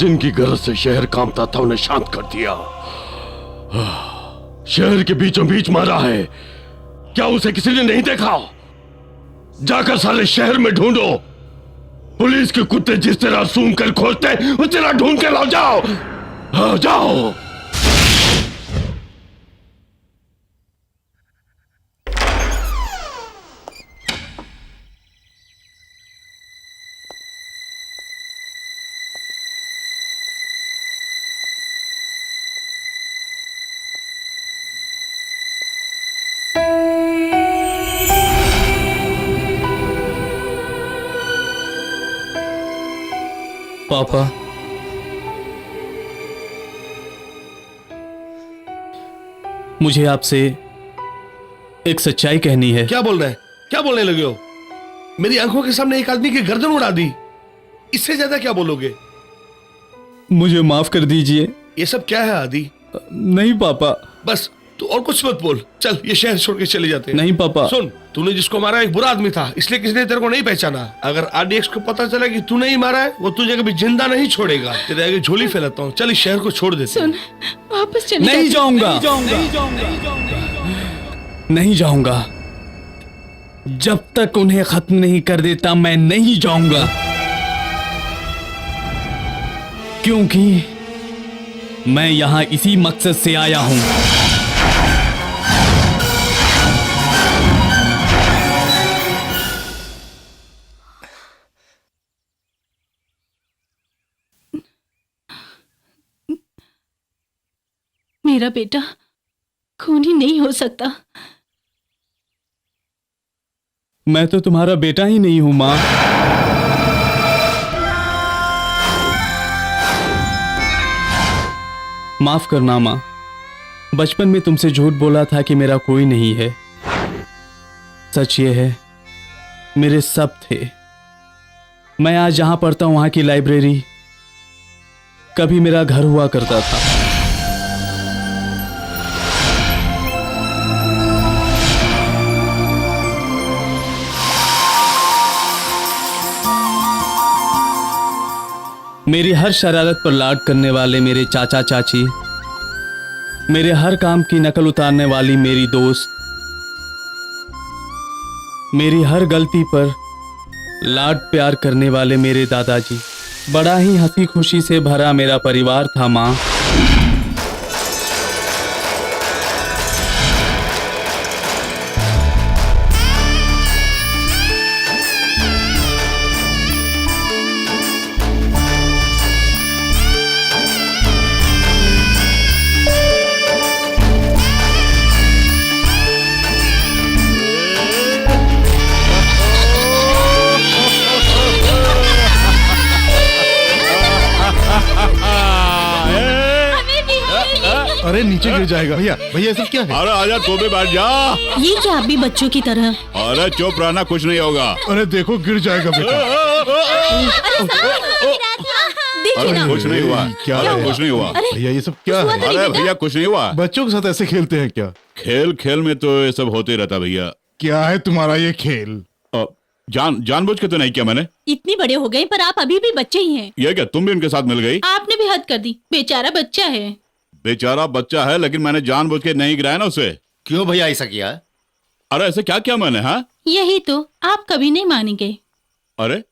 जिनकी गरज से शहर कांपता था उन्हें शांत कर दिया। शहर के बीचों बीच मारा है, क्या उसे किसी ने नहीं देखा? जाकर सारे शहर में ढूंढो। पुलिस के कुत्ते जिस तरह सूंघ कर खोजते उस तरह ढूंढ के लाओ। जाओ, हाँ, जाओ। पापा, मुझे आपसे एक सच्चाई कहनी है। क्या बोल रहे हैं? क्या बोलने लगे हो? मेरी आंखों के सामने एक आदमी की गर्दन उड़ा दी, इससे ज्यादा क्या बोलोगे? मुझे माफ कर दीजिए। ये सब क्या है आदि? नहीं पापा। बस तू और कुछ मत बोल, चल ये शहर छोड़ के चले जाते हैं। नहीं पापा। सुन, तूने जिसको मारा एक बुरा आदमी था, इसलिए किसी ने तेरे को नहीं पहचाना। अगर आरडीएक्स को पता चला कि तू नहीं मारा है, वो तुझे कभी जिंदा नहीं छोड़ेगा। तेरे आगे झोली फैलाता हूँ, चल इस शहर को छोड़ देते। सुन, वापस चले नहीं जाऊंगा, नहीं जाऊंगा। जब तक उन्हें खत्म नहीं कर देता मैं नहीं जाऊंगा, क्योंकि मैं यहां इसी मकसद से आया हूं। मेरा बेटा खूनी नहीं हो सकता। मैं तो तुम्हारा बेटा ही नहीं हूं माँ। माफ करना माँ, बचपन में तुमसे झूठ बोला था कि मेरा कोई नहीं है। सच ये है मेरे सब थे। मैं आज जहां पढ़ता हूं वहां की लाइब्रेरी कभी मेरा घर हुआ करता था। मेरी हर शरारत पर लाड करने वाले मेरे चाचा चाची, मेरे हर काम की नकल उतारने वाली मेरी दोस्त, मेरी हर गलती पर लाड प्यार करने वाले मेरे दादाजी, बड़ा ही हंसी खुशी से भरा मेरा परिवार था माँ। अरे नीचे गिर जाएगा। भैया भैया ये सब क्या है? अरे आजा, तू भी बैठ जा। ये क्या आप भी बच्चों की तरह? अरे चुप रहना, कुछ नहीं होगा। अरे देखो गिर जाएगा बेटा। देखिए ना। कुछ नहीं हुआ। क्या अरे कुछ नहीं हुआ। भैया ये सब क्या है? अरे भैया कुछ नहीं हुआ। बच्चों के साथ ऐसे खेलते हैं क्या? खेल खेल में तो ये सब होते रहता भैया। क्या है तुम्हारा ये खेल? जानबूझ के तो नहीं किया मैंने। इतने बड़े हो गए पर आप अभी भी बच्चे ही हैं। ये क्या तुम भी उनके साथ मिल गई? आपने भी हद कर दी। बेचारा बच्चा है। बेचारा बच्चा है, लेकिन मैंने जानबूझ के नहीं गिराया ना उसे। क्यों भैया ऐसा किया? अरे ऐसे क्या किया मैंने? हाँ यही तो आप कभी नहीं मानेंगे। अरे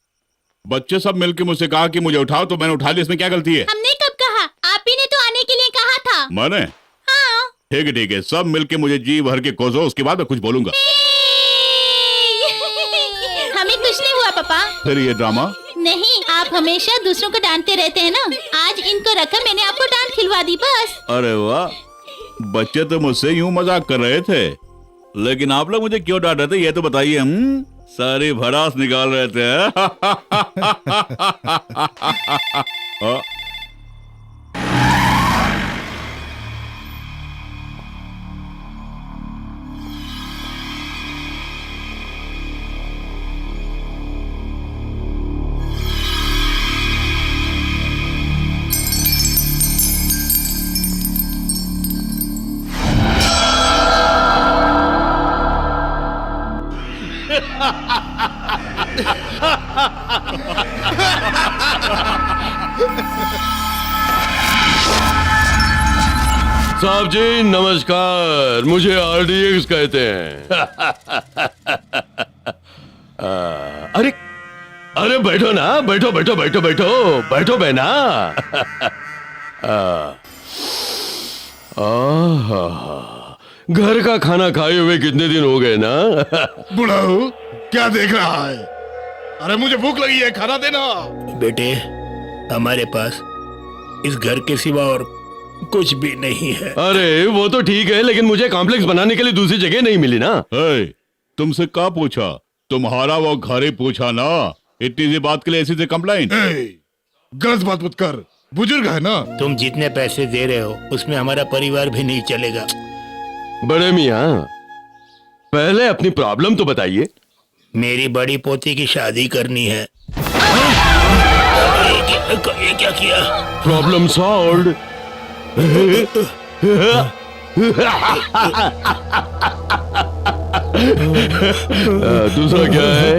बच्चे सब मिलके मुझसे कहा कि मुझे उठाओ, तो मैंने उठा लिया। इसमें क्या गलती है? हमने कब कहा? आप ही ने तो आने के लिए कहा था। मैंने? हाँ। ठीक है, सब मिलके मुझे जी भर के कोसो, उसके बाद मैं कुछ बोलूंगा। हमें कुछ नहीं हुआ पापा। फिर ये ड्रामा? नहीं, आप हमेशा दूसरों को डांटते रहते हैं ना। आज इनको रखा, मैंने आपको डांट खिलवा दी बस। अरे वाह, बच्चे तो मुझसे यूं मजाक कर रहे थे, लेकिन आप लोग मुझे क्यों डांट रहे थे ये तो बताइए। सारी भड़ास निकाल रहे थे। साहब जी नमस्कार, मुझे RDX कहते हैं। अरे अरे बैठो ना, बैठो बैठो बैठो बैठो बैठो बहना। घर का खाना खाए हुए कितने दिन हो गए ना। बुढ़ाऊ क्या देख रहा है? अरे मुझे भूख लगी है, खाना देना। बेटे, हमारे पास इस घर के सिवा और कुछ भी नहीं है। अरे वो तो ठीक है, लेकिन मुझे कॉम्प्लेक्स बनाने के लिए दूसरी जगह नहीं मिली ना। तुमसे क्या पूछा? तुम्हारा वो घर ही पूछा ना। इतनी सी बात के लिए ऐसी से कंप्लेंट? गलत बात मत कर, बुजुर्ग है ना। तुम जितने पैसे दे रहे हो उसमें हमारा परिवार भी नहीं चलेगा। बड़े मियाँ, पहले अपनी प्रॉब्लम तो बताइए। मेरी बड़ी पोती की शादी करनी है। ये क्या किया? Problem solved. दूसरा क्या है?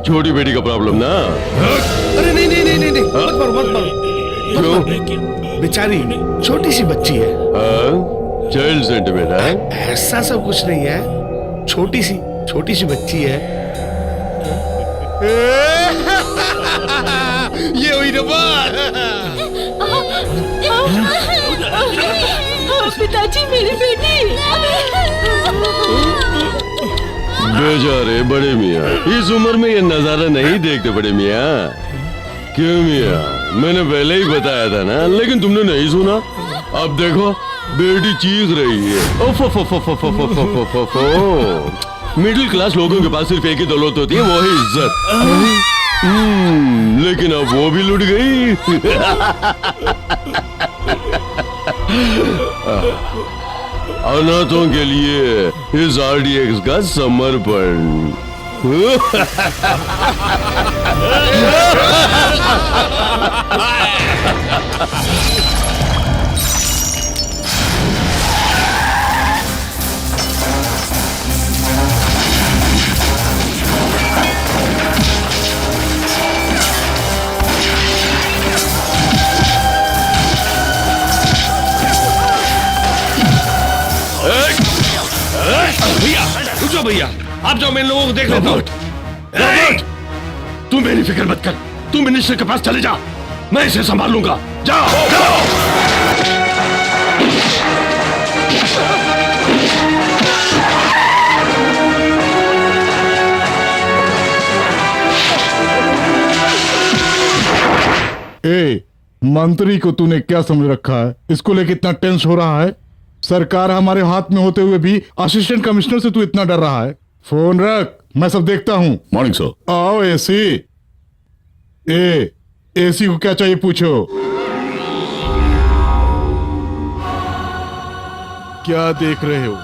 छोटी बेटी का प्रॉब्लम ना। अरे नहीं नहीं नहीं नहीं नहीं, मत मारो मत मारो। क्यों? बेचारी छोटी सी बच्ची है। चाइल्ड सेंटिमेंट है। ऐसा सब कुछ नहीं है, छोटी सी बच्ची है। ये हुई ना बात। पिताजी, मेरी बेटी। बेचारे बड़े मियाँ, इस उम्र में ये नजारा नहीं देखते बड़े मियाँ। क्यों मियाँ, मैंने पहले ही बताया था ना, लेकिन तुमने नहीं सुना। अब देखो बेटी चीख रही है। ओफ ओफ ओफ ओफ ओफ ओफ ओफ ओफ ओफ ओफ। मिडिल क्लास लोगों के पास सिर्फ एक ही दौलत होती है, वो है इज्जत। लेकिन अब वो भी लुट गई। अनाथों के लिए इस RDX का समर्पण। भैया रुक जाओ भैया, आप जाओ, मैं इन लोगों को देख लेता हूँ। रॉबर्ट, तू मेरी फिक्र मत कर, तू मिनिस्टर के पास चले जा, मैं इसे संभाल लूंगा। जाओ जाओ। ए, मंत्री को तूने क्या समझ रखा है? इसको लेके इतना टेंस हो रहा है? सरकार हमारे हाथ में होते हुए भी असिस्टेंट कमिश्नर से तू इतना डर रहा है? फोन रख, मैं सब देखता हूँ। Morning sir. आओ एसी। एसी को क्या चाहिए पूछो। क्या देख रहे हो?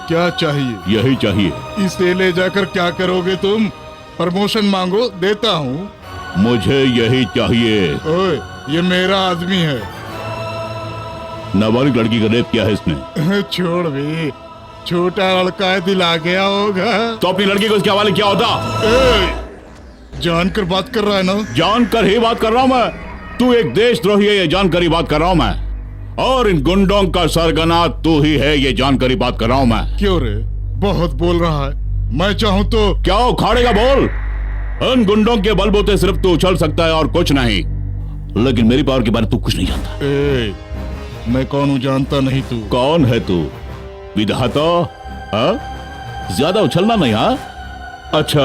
क्या चाहिए? यही चाहिए। इसे ले जाकर क्या करोगे तुम? प्रमोशन मांगो, देता हूँ। मुझे यही चाहिए। ओए, ये मेरा आदमी है। नाबालिग लड़की का रेप किया है इसने। छोड़ भी, छोटा लड़का है, दिला गया होगा। तो अपनी लड़की को इसके हवाले क्या होता? जानकर बात कर रहा है ना? जानकर ही बात कर रहा हूँ मैं। तू एक देशद्रोही है, ये जानकर ही बात कर रहा हूँ मैं। और इन गुंडों का सरगना तू ही है, ये जानकर ही बात कर रहा हूँ मैं। क्यों रे, बहुत बोल रहा है। मैं चाहूँ तो क्या उखाड़ेगा बोल। इन गुंडों के बलबूते सिर्फ तू उछल सकता है और कुछ नहीं, लेकिन मेरी पावर के बारे में तू कुछ नहीं जानता। मैं कौन हूँ जानता नहीं तू? कौन है तू? विधाता? हाँ? ज्यादा उछलना नहीं। हाँ, अच्छा,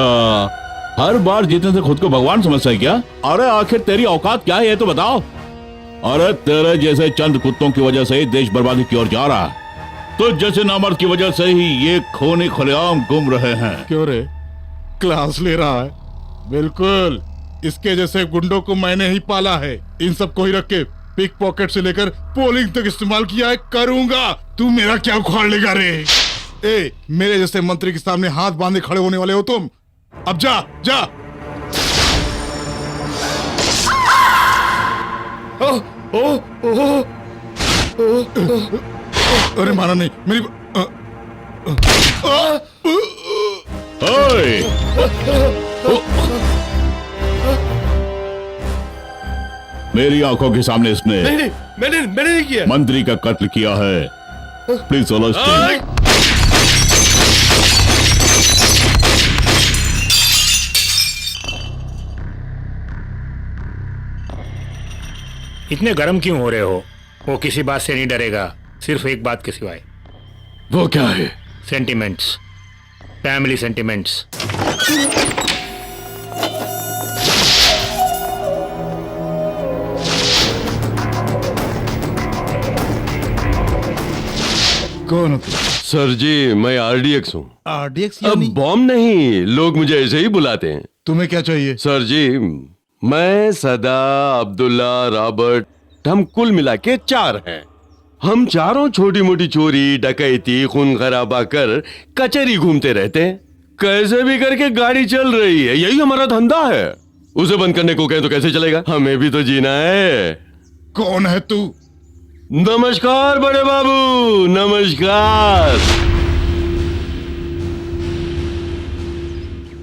हर बार जीतने से खुद को भगवान समझता है क्या? अरे आखिर तेरी औकात क्या है ये तो बताओ। अरे तेरे जैसे चंद कुत्तों की वजह से ही देश बर्बादी की ओर जा रहा है। तो जैसे नामर्द की वजह से ही ये खूनी खुलेआम घूम रहे हैं। क्यों रे, क्लास ले रहा है? बिल्कुल, इसके जैसे गुंडों को मैंने ही पाला है। इन सबको ही रख के पिक पॉकेट से लेकर पोलिंग तक इस्तेमाल किया है। करूंगा। तू मेरा क्या उखाड़ लेगा रे? मेरे जैसे मंत्री के सामने हाथ बांधे खड़े होने वाले हो तुम? अब जा जा। अरे मारा नहीं मेरी। मेरी आंखों के सामने इसने नहीं, मैंने नहीं किया। मंत्री का कत्ल किया है। प्लीज इतने गर्म क्यों हो रहे हो? वो किसी बात से नहीं डरेगा, सिर्फ एक बात के सिवाय। वो क्या है? Sentiments, family sentiments. कौन हो तुम? सर जी, मैं RDX हूँ। RDX अब बॉम्ब नहीं, लोग मुझे ऐसे ही बुलाते हैं। तुम्हें क्या चाहिए? सर जी, मैं, सदा, अब्दुल्ला, रॉबर्ट, हम कुल मिला के 4 हैं। हम चारों छोटी मोटी चोरी, डकैती, खून खराबा कर कचहरी घूमते रहते हैं। कैसे भी करके गाड़ी चल रही है, यही हमारा धंधा है। उसे बंद करने को कहें तो कैसे चलेगा? हमें भी तो जीना है। कौन है तू? नमस्कार बड़े बाबू, नमस्कार।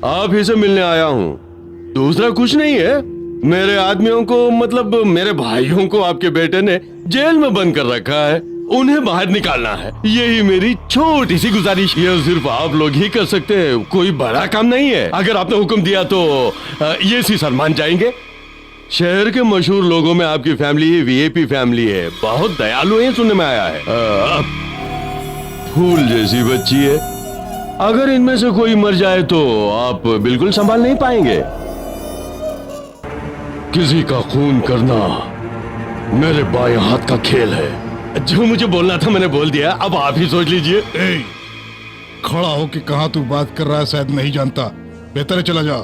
आप ही से मिलने आया हूँ, दूसरा कुछ नहीं है। मेरे आदमियों को, मतलब मेरे भाइयों को आपके बेटे ने जेल में बंद कर रखा है, उन्हें बाहर निकालना है। यही मेरी छोटी सी गुजारिश। ये सिर्फ आप लोग ही कर सकते हैं, कोई बड़ा काम नहीं है। अगर आपने हुक्म दिया तो ये सी सर मान जाएंगे। शहर के मशहूर लोगों में आपकी फैमिली VIP फैमिली है, बहुत दयालु है, सुनने में आया है। फूल जैसी बच्ची है, अगर इनमें से कोई मर जाए तो आप बिल्कुल संभाल नहीं पाएंगे। किसी का खून करना मेरे बाएं हाथ का खेल है। जो मुझे बोलना था मैंने बोल दिया, अब आप ही सोच लीजिए। ए, खड़ा होके कहाँ तू बात कर रहा है शायद नहीं जानता। बेहतर है चला जा।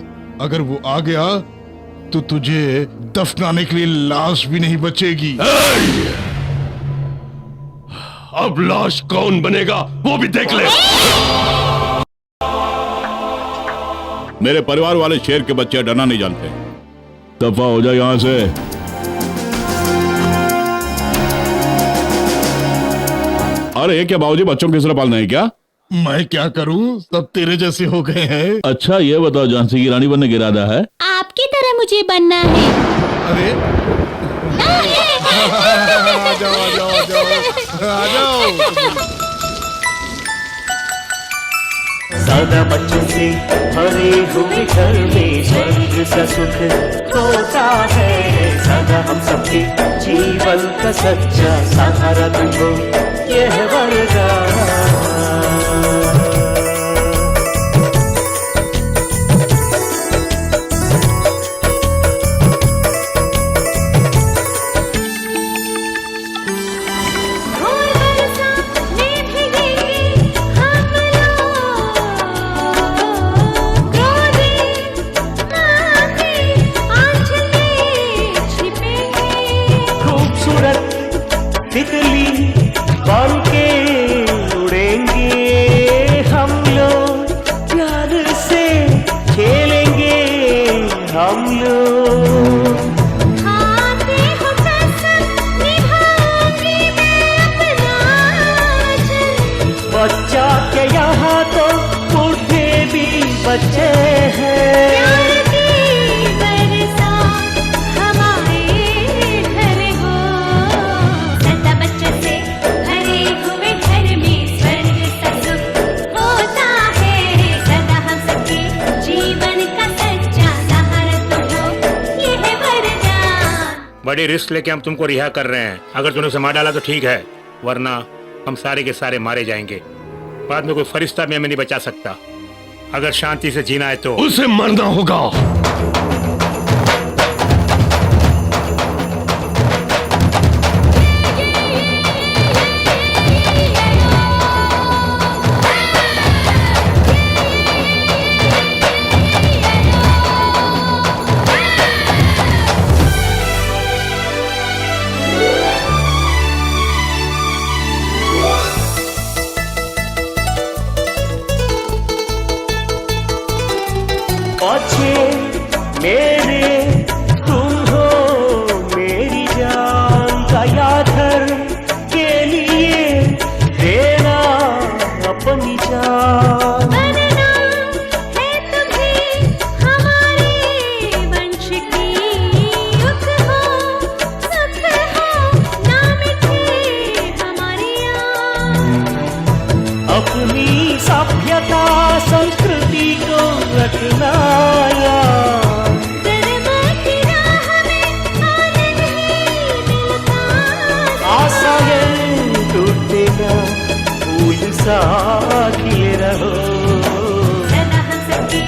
अगर वो आ गया तो तुझे दफनाने के लिए लाश भी नहीं बचेगी। अब लाश कौन बनेगा वो भी देख ले। मेरे परिवार वाले शेर के बच्चे डरना नहीं जानते। दफा हो जाए यहां से। अरे ये क्या बाबूजी, बच्चों की तरह पालना है क्या? मैं क्या करूं, सब तेरे जैसे हो गए हैं। अच्छा ये बताओ, झांसी की रानी बनने का इरादा है? आपकी तरह मुझे बनना है। अरे आ जाओ आ जाओ आ जाओ आ जाओ। सादा बच्चों से भरे हुए घर में स्वर्ग सा सुख होता है। सदा हम सबके जीवन का सच्चा सहारा तुमको यह वरदान। तितली बन के उड़ेंगे हम लोग, प्यार से खेलेंगे हम लोग। खाते हो कसम निभाऊंगी मैं अपना वचन। बच्चा के यहाँ तो बूढ़े भी बच्चे हैं। बड़ी रिस्क लेके हम तुमको रिहा कर रहे हैं। अगर तूने उसे मार डाला तो ठीक है, वरना हम सारे के सारे मारे जाएंगे। बाद में कोई फरिश्ता भी हमें नहीं बचा सकता। अगर शांति से जीना है तो उसे मरना होगा। अच्छे मेरे तुम हो मेरी जान, दयाधर के लिए देना अपनी जान। बनना है तुम्हें हमारे वंश की युग हो, सुख हो ना मिटे हमारी याद। अपनी सभ्यता संस्कृति को रखना खिले रहो। सदा हम सबके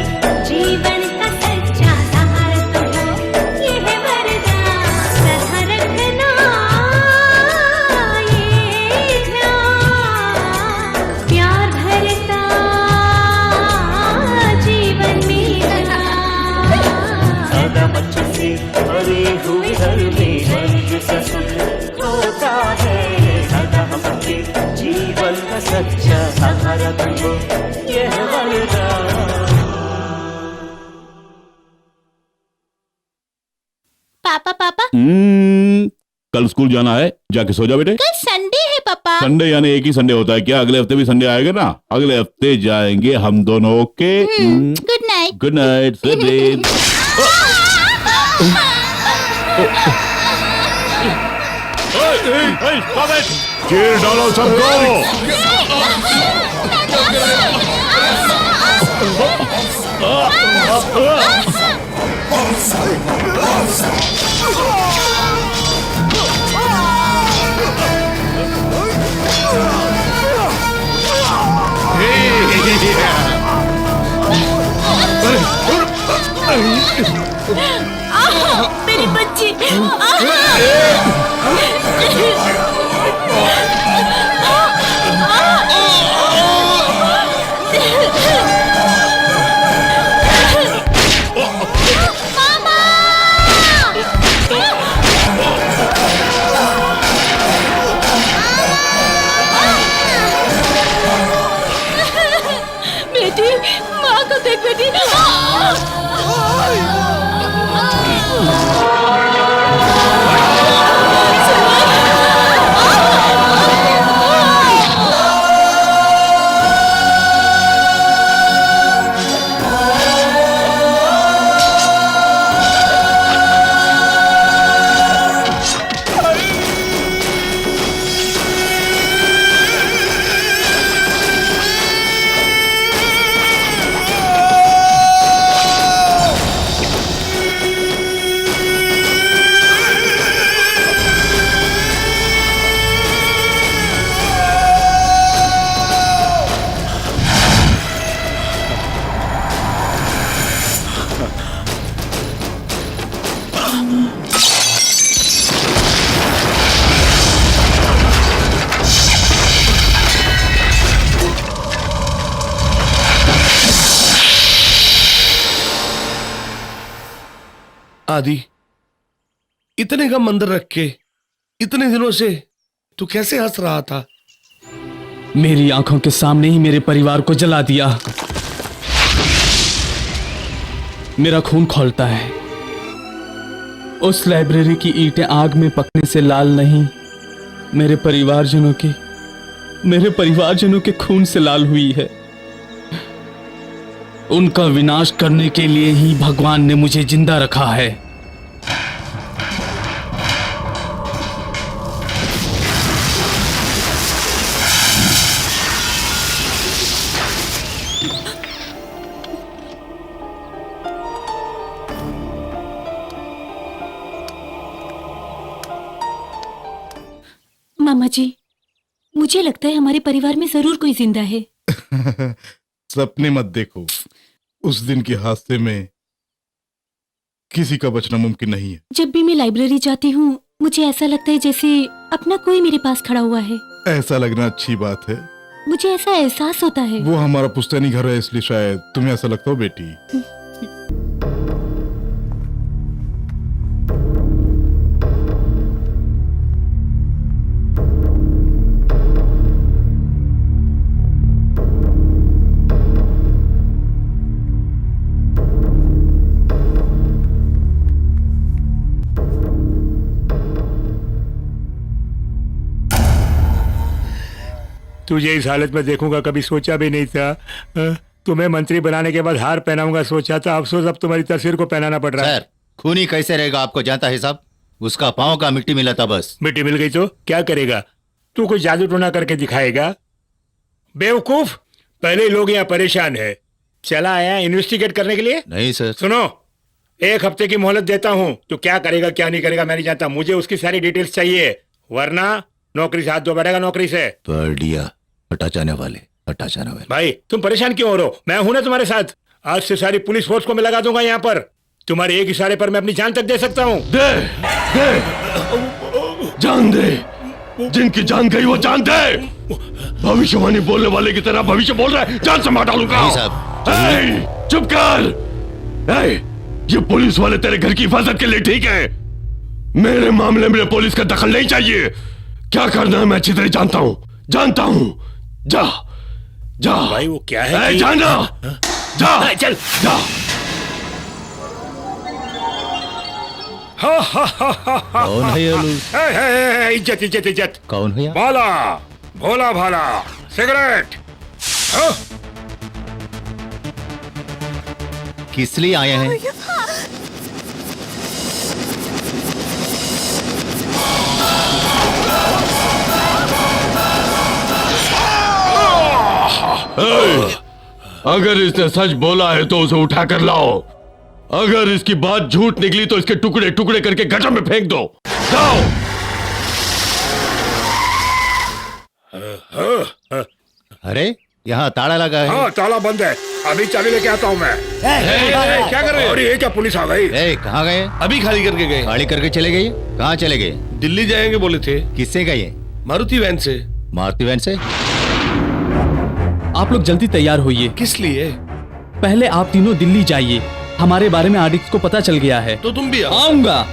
जीवन का सच्चा सहारा तुम हो, ये है वरदान। सदा रखना ये ध्यान, प्यार भरता जीवन मेरा। सदा बच्चों से भरे हुए घर में स्वर्ग सा सुख होता है। सदा हम सबके जीवन का सच्चा सहारा तुमको यह वरदान। पापा पापा कल स्कूल जाना है, जाके सो जा बेटे। कल संडे है पापा। संडे यानी एक ही संडे होता है क्या? अगले हफ्ते भी संडे आएगा ना? अगले हफ्ते जाएंगे हम दोनों। Okay, good night. Good night. चीर डालो सबको। मेरी बच्ची। आदि, इतने गम अंदर रख के इतने दिनों से तू कैसे हंस रहा था? मेरी आंखों के सामने ही मेरे परिवार को जला दिया। मेरा खून खौलता है। उस लाइब्रेरी की ईंटें आग में पकने से लाल नहीं, मेरे परिवारजनों के खून से लाल हुई है। उनका विनाश करने के लिए ही भगवान ने मुझे जिंदा रखा है। मामा जी, मुझे लगता है हमारे परिवार में जरूर कोई जिंदा है। सपने मत देखो, उस दिन के हादसे में किसी का बचना मुमकिन नहीं है। जब भी मैं लाइब्रेरी जाती हूँ मुझे ऐसा लगता है जैसे अपना कोई मेरे पास खड़ा हुआ है। ऐसा लगना अच्छी बात है। मुझे ऐसा एहसास होता है। वो हमारा पुश्तैनी घर है, इसलिए शायद तुम्हें ऐसा लगता हो बेटी। तुझे इस हालत में देखूंगा कभी सोचा भी नहीं था। तुम्हें मंत्री बनाने के बाद हार पहनाऊंगा सोचा था, अफसोस अब तुम्हारी तस्वीर को पहनाना पड़ रहा है। सर, खूनी कैसे रहेगा आपको जानता है साहब? उसका पाँव का मिट्टी मिला था बस। मिट्टी मिल गई तो क्या करेगा? तू कुछ जादू टोना करके दिखाएगा? बेवकूफ, पहले लोग यहाँ परेशान है, चला आया इन्वेस्टिगेट करने के लिए? नहीं सर। सुनो, 1 हफ्ते की मोहलत देता हूँ, तो क्या करेगा क्या नहीं करेगा मैं नहीं जानता, मुझे उसकी सारी डिटेल्स चाहिए, वरना नौकरी से हाथ धो बैठेगा नौकरी से। बढ़िया, हटा जाने वाले। भाई तुम परेशान क्यों हो रहे हो? मैं हूं ना तुम्हारे साथ। आज से सारी पुलिस फोर्स को मैं लगा दूंगा यहाँ पर। तुम्हारे एक इशारे पर मैं अपनी जान तक दे सकता हूँ। जान दे, जिनकी जान गई वो जान दे। भविष्यवाणी बोलने वाले की तरह भविष्य बोल रहा है, जान से मार डालूंगा। नहीं साहब, चुप कर। ये पुलिस वाले तेरे घर की हिफाजत के लिए ठीक है, मेरे मामले में पुलिस का दखल नहीं चाहिए। क्या करना है मैं अच्छी तरह जानता हूँ। जा जा भाई वो क्या है? जाना, जा चल जा। कौन है ये लोग? इज्जत इज्जत इज्जत। कौन है? भाला, भोला भाला, सिगरेट। किस लिए आए हैं? अगर इसने सच बोला है तो उसे उठा कर लाओ, अगर इसकी बात झूठ निकली तो इसके टुकड़े टुकड़े करके गटर में फेंक दो। जाओ। अरे यहाँ ताला लगा है। हाँ ताला बंद है, अभी चाबी लेके आता हूँ मैं। क्या कर रहे हो? अरे ये क्या पुलिस आ गई? कहाँ गए? अभी खाली करके गए। गाड़ी करके चले गए? कहाँ चले गए? दिल्ली जाएंगे बोले थे। किससे गए? मारुति वैन से। मारुति वैन से? आप लोग जल्दी तैयार होइए। किस लिए? पहले आप तीनों दिल्ली जाइए, हमारे बारे में आडिक्स को पता चल गया है। तो तुम भी आओ। आऊंगा,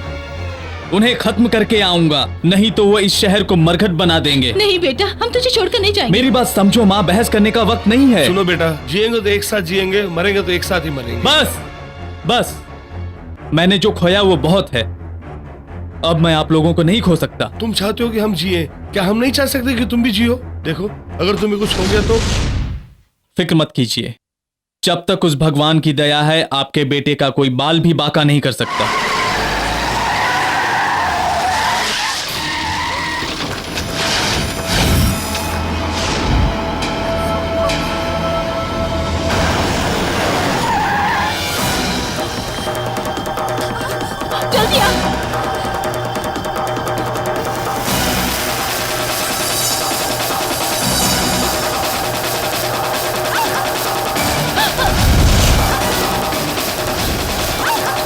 उन्हें खत्म करके आऊंगा, नहीं तो वो इस शहर को मरघट बना देंगे। नहीं बेटा, हम तुझे छोड़कर नहीं जाएंगे। मेरी बात समझो माँ, बहस करने का वक्त नहीं है। सुनो बेटा, जिएंगे तो एक साथ जिएंगे, मरेंगे तो एक साथ ही मरेंगे। बस मैंने जो खोया वो बहुत है, अब मैं आप लोगों को नहीं खो सकता। तुम चाहते हो कि हम जिए, क्या हम नहीं चाह सकते कि तुम भी जियो? देखो, अगर तुम्हें कुछ हो गया तो फिक्र मत कीजिए, जब तक उस भगवान की दया है आपके बेटे का कोई बाल भी बाका नहीं कर सकता। जल्दी आ।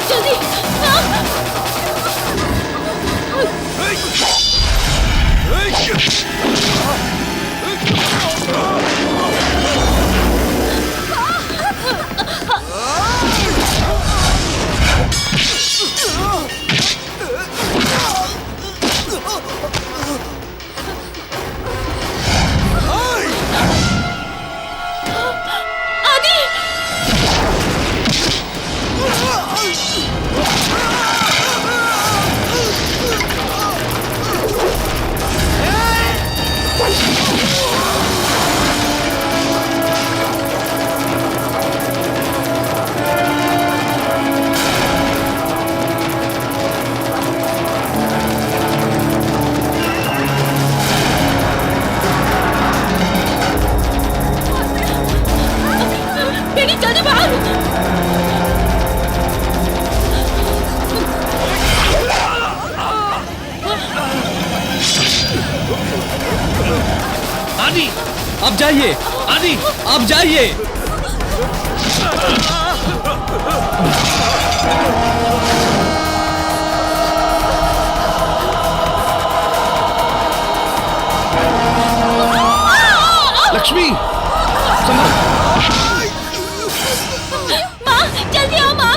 जल्दी आ। आदि आप जाइए, आदि आप जाइए। लक्ष्मी संभल। माँ जल्दी आओ माँ।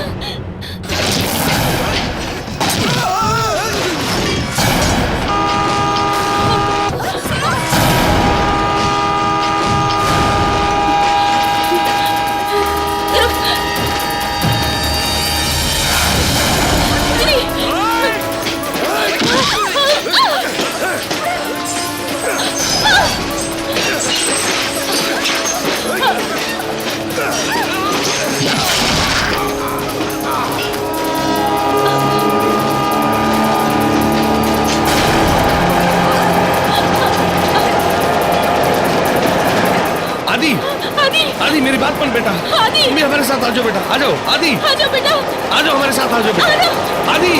आदि आदि आदि मेरी बात मान बेटा। आदि। तुम भी हमारे साथ आ जाओ बेटा, आ जाओ आदि, आ जाओ बेटा। आ जाओ हमारे साथ आ जाओ बेटा। आदि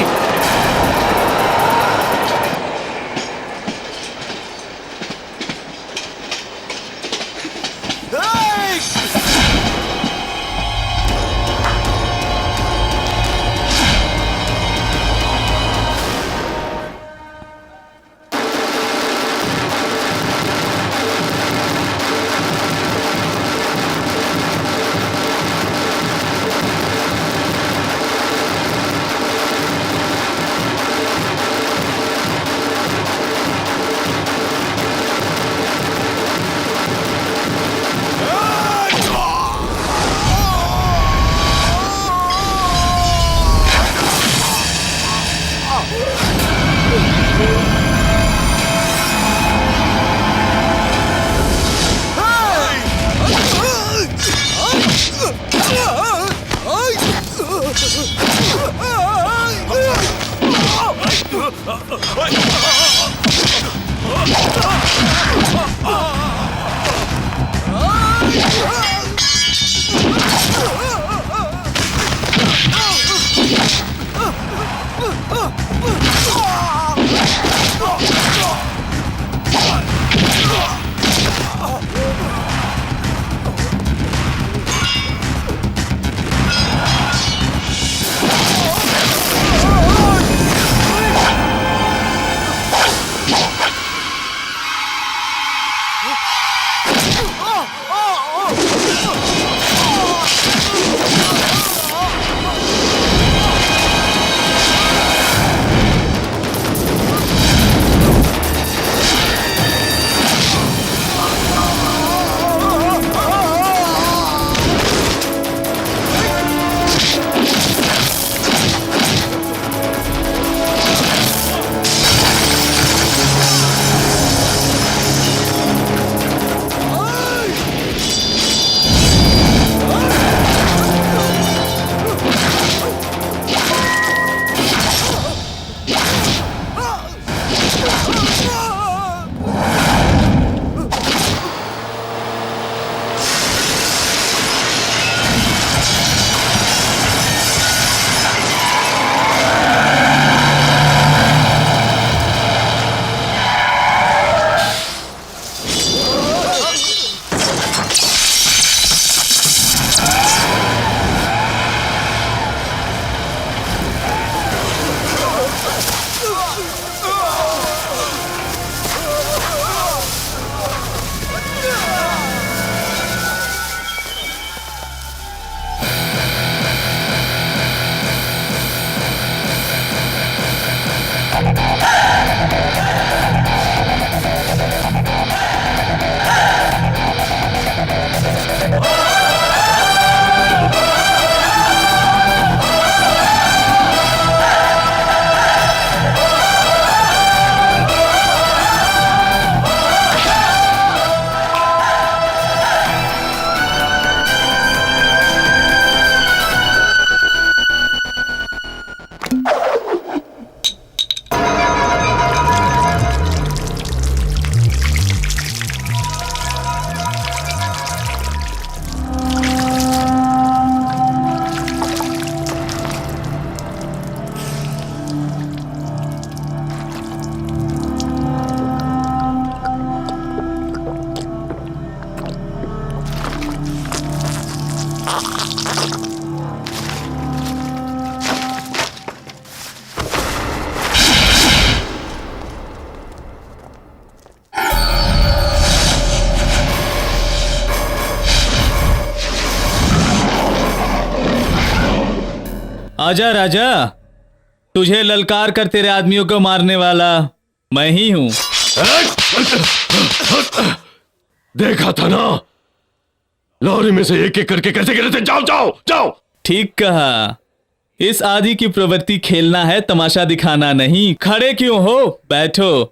आजा राजा, तुझे ललकार कर तेरे आदमियों को मारने वाला मैं ही हूं। देखा था ना, लॉरी में से एक एक करके कैसे गिरे थे। जाओ जाओ जाओ। ठीक कहा, इस आदि की प्रवृत्ति खेलना है, तमाशा दिखाना नहीं। खड़े क्यों हो, बैठो।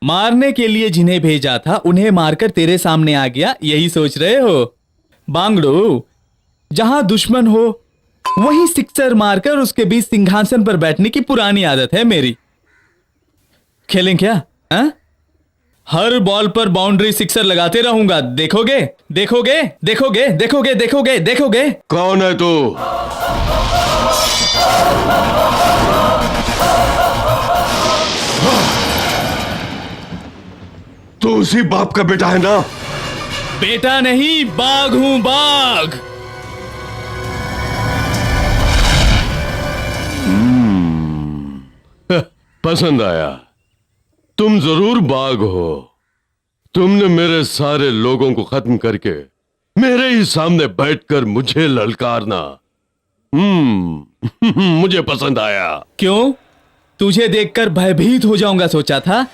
मारने के लिए जिन्हें भेजा था उन्हें मारकर तेरे सामने आ गया, यही सोच रहे हो? बांगड़ू, जहां दुश्मन हो वहीं सिक्सर मारकर उसके बीच सिंहासन पर बैठने की पुरानी आदत है मेरी। खेलें क्या? हर बॉल पर बाउंड्री सिक्सर लगाते रहूंगा। देखोगे देखोगे देखोगे देखोगे देखोगे देखोगे। कौन है तू? तू उसी बाप का बेटा है ना? बेटा नहीं, बाघ हूं, बाघ। पसंद आया। तुम जरूर बाघ हो। तुमने मेरे सारे लोगों को खत्म करके मेरे ही सामने बैठकर मुझे ललकारना, मुझे पसंद आया। क्यों? तुझे देखकर भयभीत हो जाऊंगा सोचा था?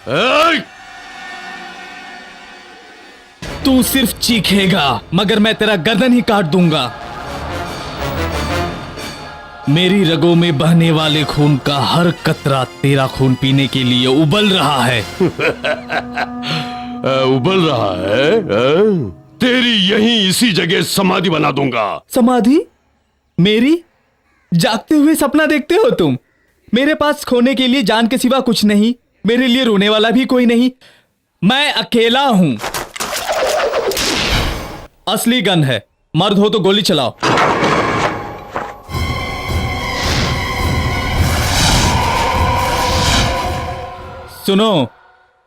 तू सिर्फ चीखेगा मगर मैं तेरा गर्दन ही काट दूंगा। मेरी रगों में बहने वाले खून का हर कतरा तेरा खून पीने के लिए उबल रहा है। उबल रहा है? तेरी यहीं इसी जगह समाधि बना दूंगा। समाधि? मेरी? जागते हुए सपना देखते हो तुम? मेरे पास खोने के लिए जान के सिवा कुछ नहीं, मेरे लिए रोने वाला भी कोई नहीं। मैं अकेला हूं। असली गन है, मर्द हो तो गोली चलाओ। सुनो,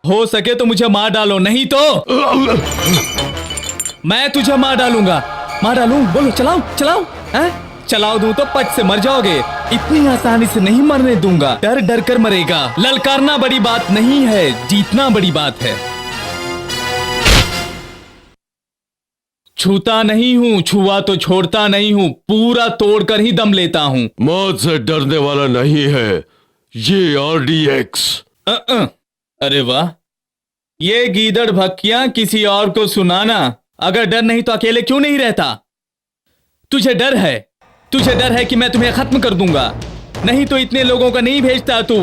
हो सके तो मुझे मार डालो, नहीं तो मैं तुझे मार डालूंगा। मार डालूं? बोलो, चलाओ चलाओ। चलाओ दूं तो पट से मर जाओगे। इतनी आसानी से नहीं मरने दूंगा। डर डर कर मरेगा। ललकारना बड़ी बात नहीं है, जीतना बड़ी बात है। छूता नहीं हूं, छुआ तो छोड़ता नहीं हूं, पूरा तोड़कर ही दम लेता हूं। मौत से डरने वाला नहीं है ये RDX। अरे वाह, ये गीदड़ भक्कियां किसी और को सुनाना। अगर डर नहीं तो अकेले क्यों नहीं रहता? तुझे डर है, तुझे डर है कि मैं तुम्हें खत्म कर दूंगा, नहीं तो इतने लोगों का नहीं भेजता तू।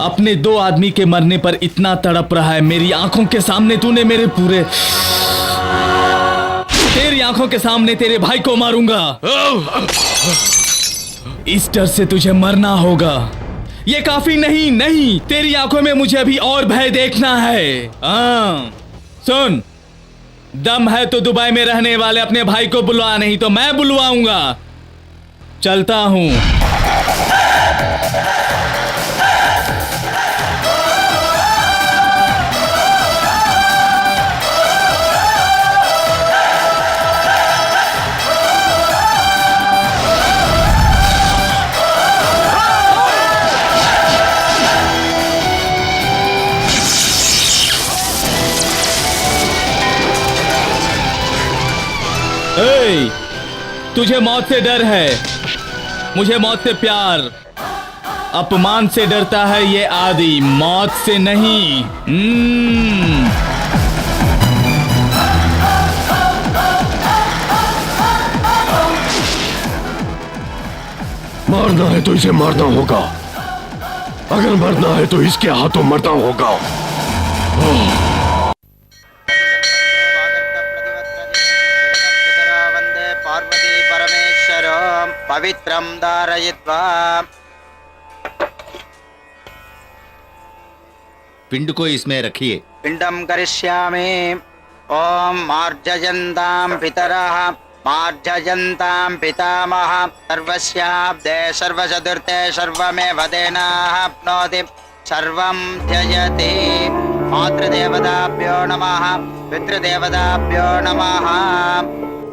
अपने 2 आदमी के मरने पर इतना तड़प रहा है। मेरी आंखों के सामने तूने मेरे पूरे, तेरी आंखों के सामने तेरे भाई को मारूंगा। इस डर से तुझे मरना होगा। ये काफी नहीं, नहीं, तेरी आंखों में मुझे अभी और भय देखना है। सुन, दम है तो दुबई में रहने वाले अपने भाई को बुलवा, नहीं तो मैं बुलवाऊंगा। चलता हूं। तुझे मौत से डर है, मुझे मौत से प्यार। अपमान से डरता है ये आदि, मौत से नहीं। मारना है तो इसे मारना होगा, अगर मरना है तो इसके हाथों मरना होगा। पवित्रं धारयित्वा। पिंड को इसमें रखिए। पिंडम करिष्यामि। ओम मार्जयन्तां पितरः मार्जयन्तां पितामहः सर्वस्याब्दे सर्वचतुर्थे सर्वमेव तेनाप्नोति सर्वं त्यजति। मातृदेवताभ्यो नमः, पितृदेवताभ्यो नमः।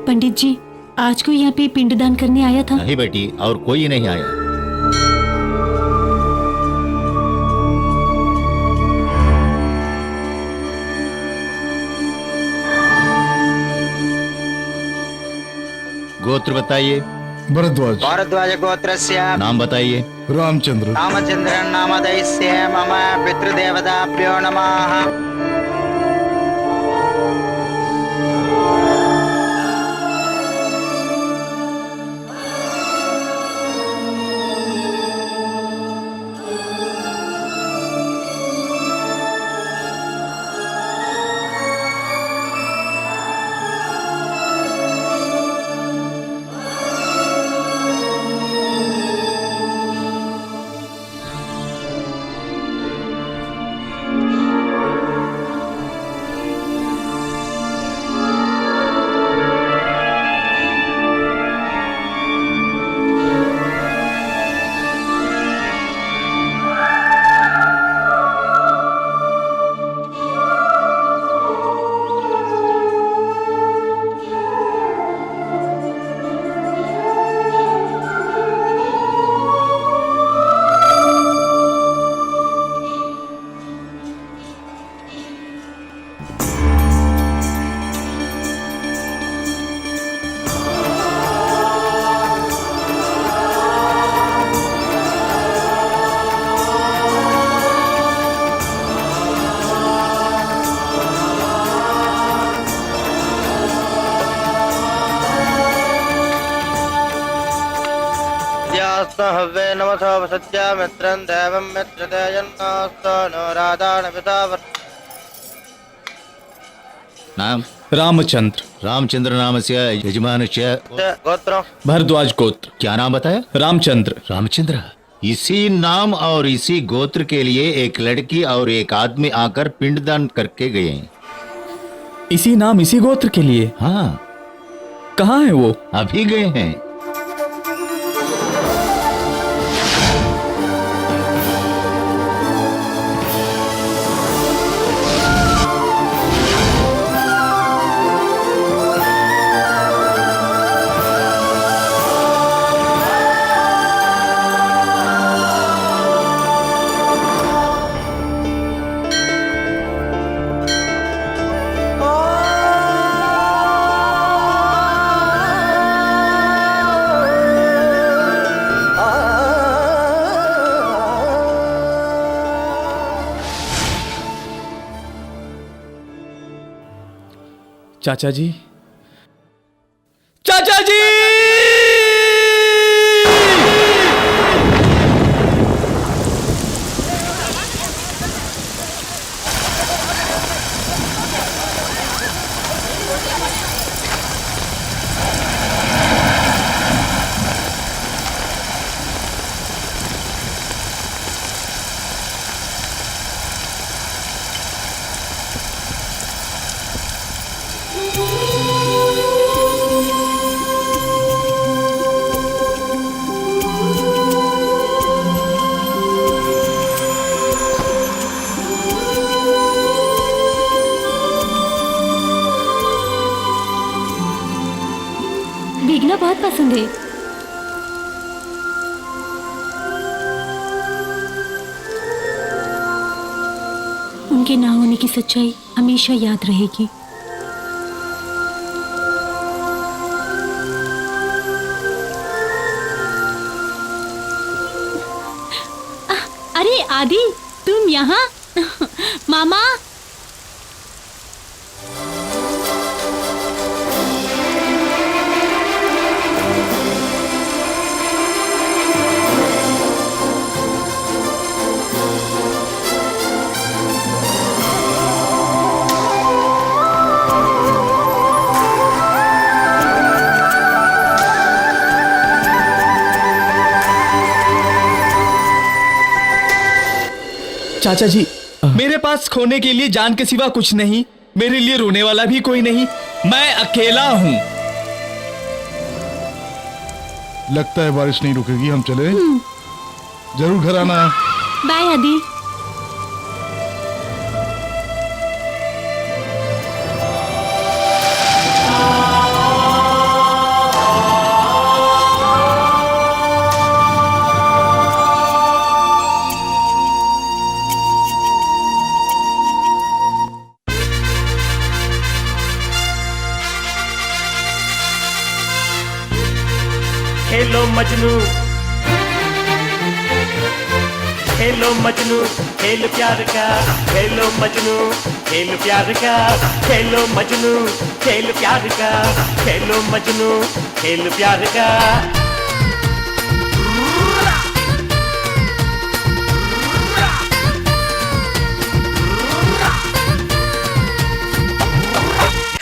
पंडित जी, आज कोई यहाँ पे पिंडदान करने आया था? नहीं बेटी, और कोई नहीं आया। गोत्र बताइए। भरद्वाज। भारद्वाज गोत्रस्य नाम बताइए। रामचंद्र। रामचंद्रन नाम दैस्य मम पितृदेवताभ्यो नमः। हवे नमसो वसज्जा मित्रं देवं मित्रतेजन्नास्तो नो राधान पितावर। नाम। रामचंद्र। रामचंद्र नाम से यजमान गोत्र। भरद्वाज गोत्र। क्या नाम बताया? रामचंद्र। रामचंद्र। इसी नाम और इसी गोत्र के लिए एक लड़की और एक आदमी आकर पिंडदान करके गए। इसी नाम इसी गोत्र के लिए? हाँ। कहाँ है वो? अभी गए हैं। चाचा जी, चाचा जी! भीगना बहुत पसंद है। उनके ना होने की सच्चाई हमेशा याद रहेगी। अरे आदि, तुम यहाँ? मामा। चाचा जी, मेरे पास खोने के लिए जान के सिवा कुछ नहीं, मेरे लिए रोने वाला भी कोई नहीं, मैं अकेला हूँ। लगता है बारिश नहीं रुकेगी, हम चले। जरूर घर आना। बाय आदि। मजनू खेलो मजनू खेल प्यार का, खेलो मजनू खेल प्यार का, खेलो मजनू खेल प्यार का, खेलो मजनू खेल प्यार का।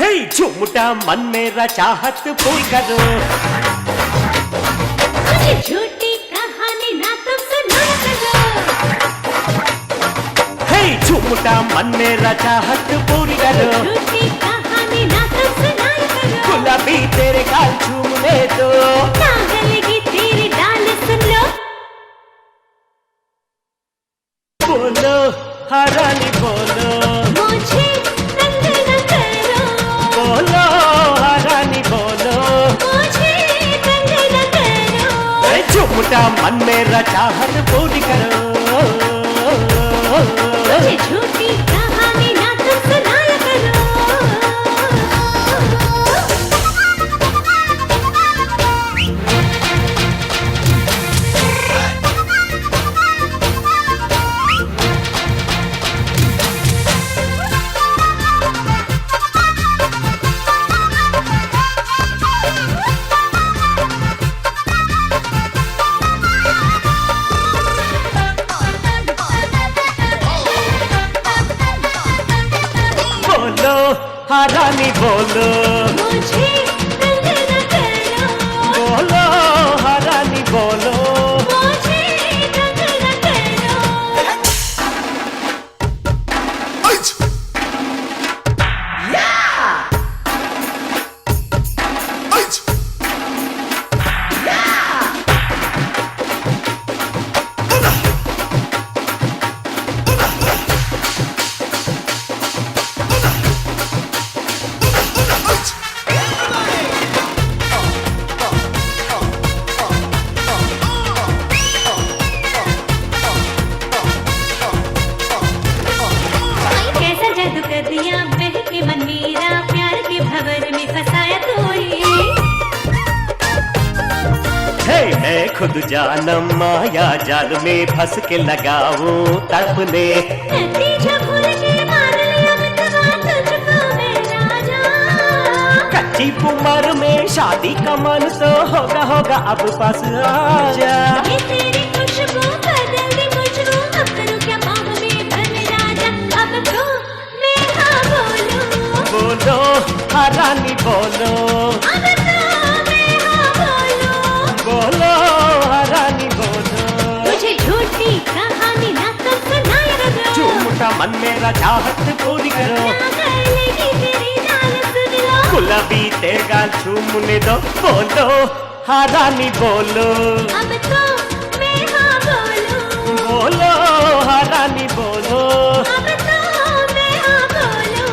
हे झूठा मन मेरा चाहत पूरी करो, झूठी कहानी ना तुम सुनाया करो। हे झूठा मन मेरा चाहत पूरी करो, झूठी कहानी ना तुम सुनाया करो। गुलाबी तेरे गाल चूमने दो, ना गलेगी तेरी डाल सुन लो। बोलो हरानी बोलो, मुझे तंग न करो। बोलो हरानी बोलो, मुझे तंग न करो। हे झूठा मन मेरा चाहत पूरी करो। मुझे झूठी कहानी ना तुम सुनाया करो। बोलो हरानी बोलो, मुझे तंग न करो। बोलो हरानी बोलो, मुझे तंग न करो। कैसा जादू कर दिया बहके मन मेरा, प्यार के भंवर में फंसाया कोई। हे मैं खुद जानम माया जाल में फंस के लगाऊं तड़पने, नतीजा भूल के मान लिया मितवा तुझको मेरा जान। कच्ची उम्र में शादी का मन तो होगा होगा अब पास आजा। ये तेरी खुशबू बदल दी मुझको, अब करूं क्या बाहों में बन राजा। अब तो मैं हाँ बोलूं। बोलो हरानी बोलो, अब तो मैं हाँ बोलूं। बोलो हरानी बोलो, मुझे झूठी कहानी ना तुम सुनाया करो। झूठा मन मेरा चाहत पूरी करो। ना गलेगी तेरी डाल सुन लो। गुलाबी तेरे गाल चूमने दो, बोलो हरानी बोलो, अब तो मैं हाँ बोलूं। बोलो हरानी बोलो। अब तो मैं हाँ बोलूं।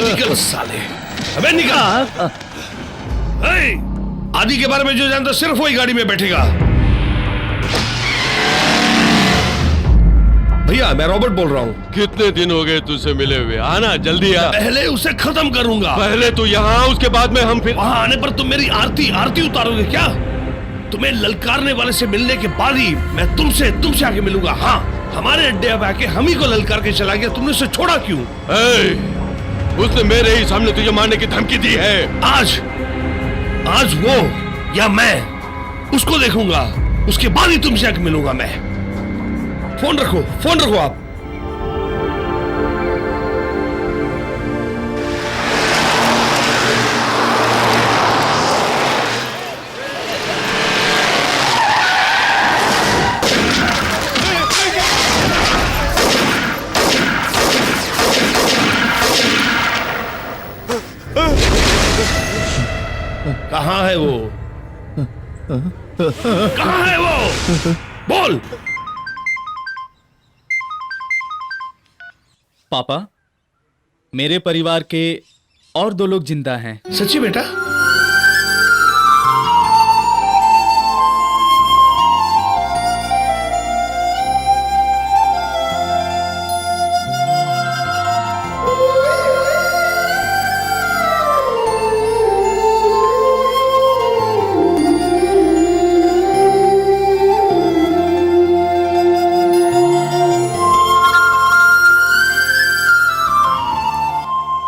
निकल साले, अबे निकल। ए, आदि के बारे में जो जानता सिर्फ वही गाड़ी में बैठेगा। भैया मैं रॉबर्ट बोल रहा हूँ। कितने दिन हो गए तुझसे मिले हुए, आना जल्दी आ। पहले उसे खत्म करूंगा। पहले तू यहाँ, उसके बाद में हम फिर। वहां आने पर तुम मेरी आरती उतारोगे क्या? तुम्हें ललकारने वाले से मिलने के बाद ही मैं तुमसे आके मिलूंगा। हाँ, हमारे अड्डे अब आके हम ही को ललकार के चला गया, तुमने उसे छोड़ा क्यों? उसने मेरे ही सामने तुझे मारने की धमकी दी है। आज वो या मैं उसको देखूंगा, उसके बाद ही तुमसे आके मिलूंगा मैं। फोन रखो आप। कहाँ है वो? कहाँ है वो? बोल। पापा, मेरे परिवार के और 2 लोग जिंदा हैं। सच्ची बेटा?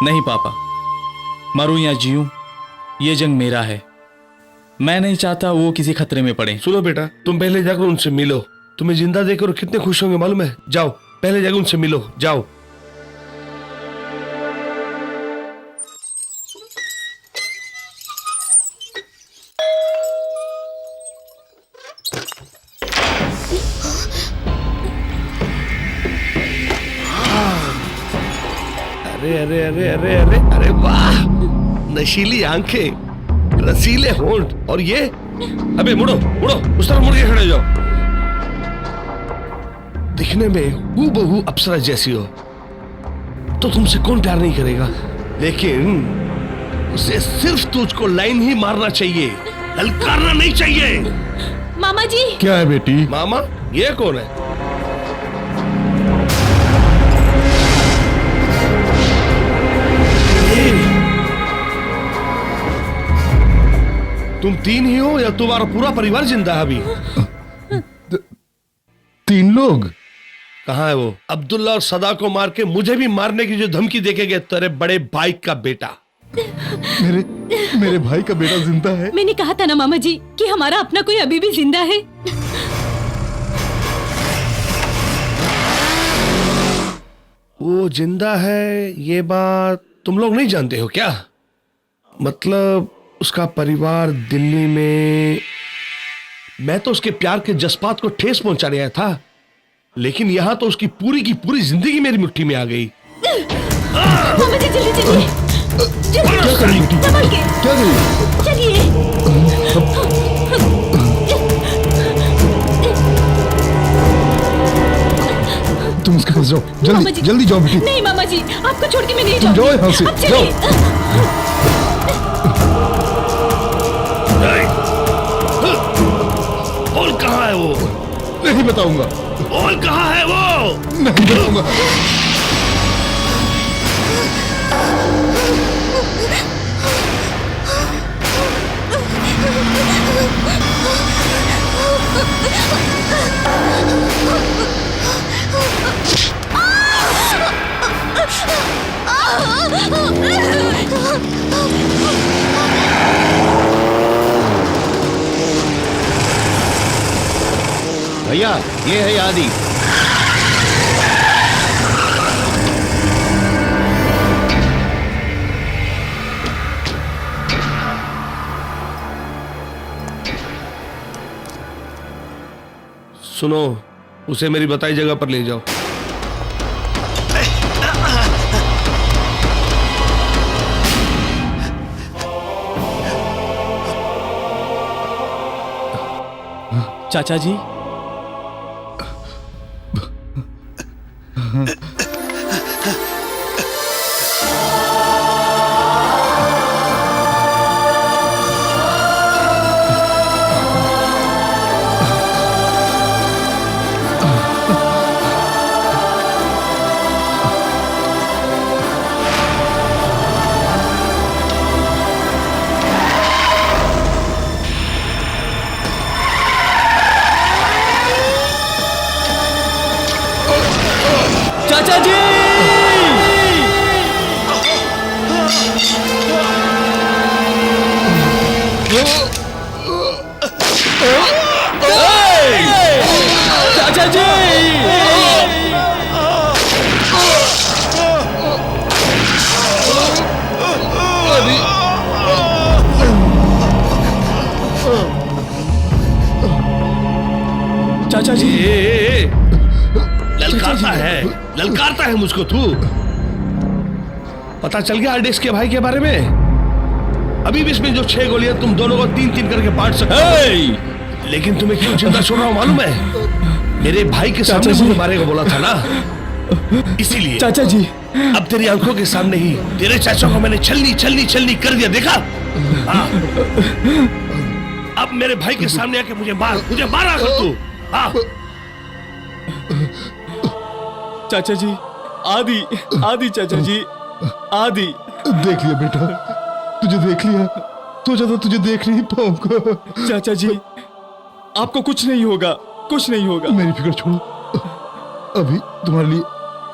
नहीं पापा, मरूं या जीऊं, ये जंग मेरा है। मैं नहीं चाहता वो किसी खतरे में पड़े। सुनो बेटा, तुम पहले जाकर उनसे मिलो। तुम्हें जिंदा देखकर कितने खुश होंगे मालूम है। जाओ पहले जाकर उनसे मिलो, जाओ। अरे अरे अरे अरे अरे अरे वाह, नशीली आंखें, रसीले होंठ, और ये, अबे मुड़ो मुड़ो, उस तरफ मुड़ के खड़े जाओ। दिखने में हूबहू अप्सरा जैसी हो तो तुमसे कौन प्यार नहीं करेगा, लेकिन उसे सिर्फ तुझको लाइन ही मारना चाहिए, ललकारना नहीं चाहिए। मामा जी। क्या है बेटी? मामा? ये कौन है? तुम तीन ही हो या तुम्हारा पूरा परिवार जिंदा है अभी? 3 लोग? कहाँ है वो? अब्दुल्ला और सदा को मार के मुझे भी मारने की जो धमकी देके गए तेरे बड़े भाई का बेटा। मेरे भाई का बेटा जिंदा है? मैंने कहा था ना मामा जी कि हमारा अपना कोई अभी भी जिंदा है। वो जिंदा है ये बात तुम लोग नहीं जानते हो क्या? मतलब उसका परिवार दिल्ली में, मैं तो उसके प्यार के जज्बात को ठेस पहुंचाने आया था, लेकिन यहां तो उसकी पूरी की पूरी जिंदगी मेरी मुट्ठी में आ गई। मामा जी जल्दी चलिए, क्या करें बेटी? संभल के क्या करें? चलिए। तुम उसके पास जाओ, मामा जल्दी जी। जल्दी जाओ बेटी। नहीं मामा जी, आपको छोड़ के मैं नहीं तुम जाऊंगी। जाओ यहाँ से, अब चलिए। बोल कहाँ है वो? नहीं बताऊंगा। बोल कहाँ है वो? नहीं बताऊंगा। भैया ये है आदि। सुनो, उसे मेरी बताई जगह पर ले जाओ। चाचा जी, चाचा जी, चाचा जी, चाचा जी। ललकारता है मुझको तू। पता चल गया आरडीएक्स के भाई के बारे में? अभी भी इसमें जो 6 गोलियां तुम दोनों को 3-3 करके बांट सकते हो। लेकिन तुम्हें क्यों जिंदा छोड़ रहा हूं मालूम है? मेरे भाई के सामने मुझे मारेगा बोला था ना, इसीलिए। चाचा जी, अब तेरी आंखों के सामने ही तेरे चाचा को मैंने छलनी छलनी छलनी कर दिया, देखा? हाँ। अब मेरे भाई के सामने आके मुझे मारा कर तू। हाँ। चाचा जी, आदि चाचा जी, आदि। देख लिया बेटा, तुझे देख लिया तो ज्यादा तुझे देख नहीं पाऊंगा। चाचा जी, आपको कुछ नहीं होगा, कुछ नहीं होगा। मेरी फिक्र छोड़ो, अभी तुम्हारे लिए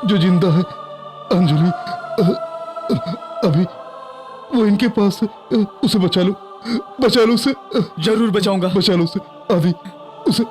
जो जिंदा है अंजलि, अभी वो इनके पास है। उसे बचा लो उसे। जरूर बचाऊंगा। बचा लो उसे आदि, उसे।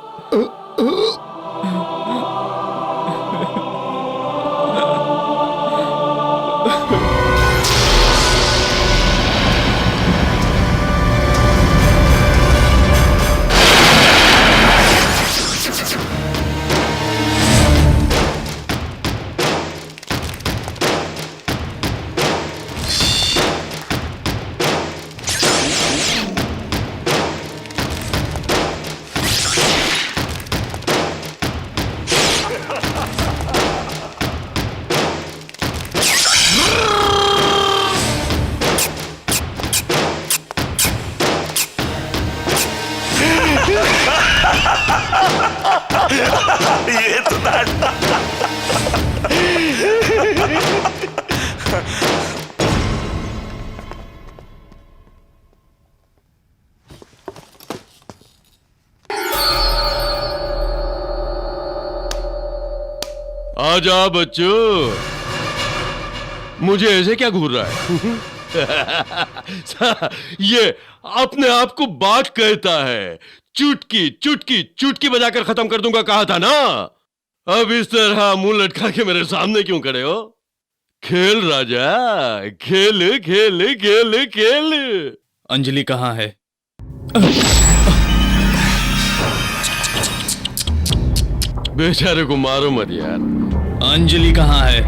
ये तो आजा बच्चों, मुझे ऐसे क्या घूर रहा है? ये अपने आप को बात कहता है। चुटकी चुटकी चुटकी बजाकर खत्म कर दूंगा कहा था ना। अब इस तरह मुंह लटका के मेरे सामने क्यों खड़े हो? खेल राजा, खेल खेल खेल खेल। अंजलि कहाँ है? बेचारे को मारो मत यार। अंजलि कहाँ है?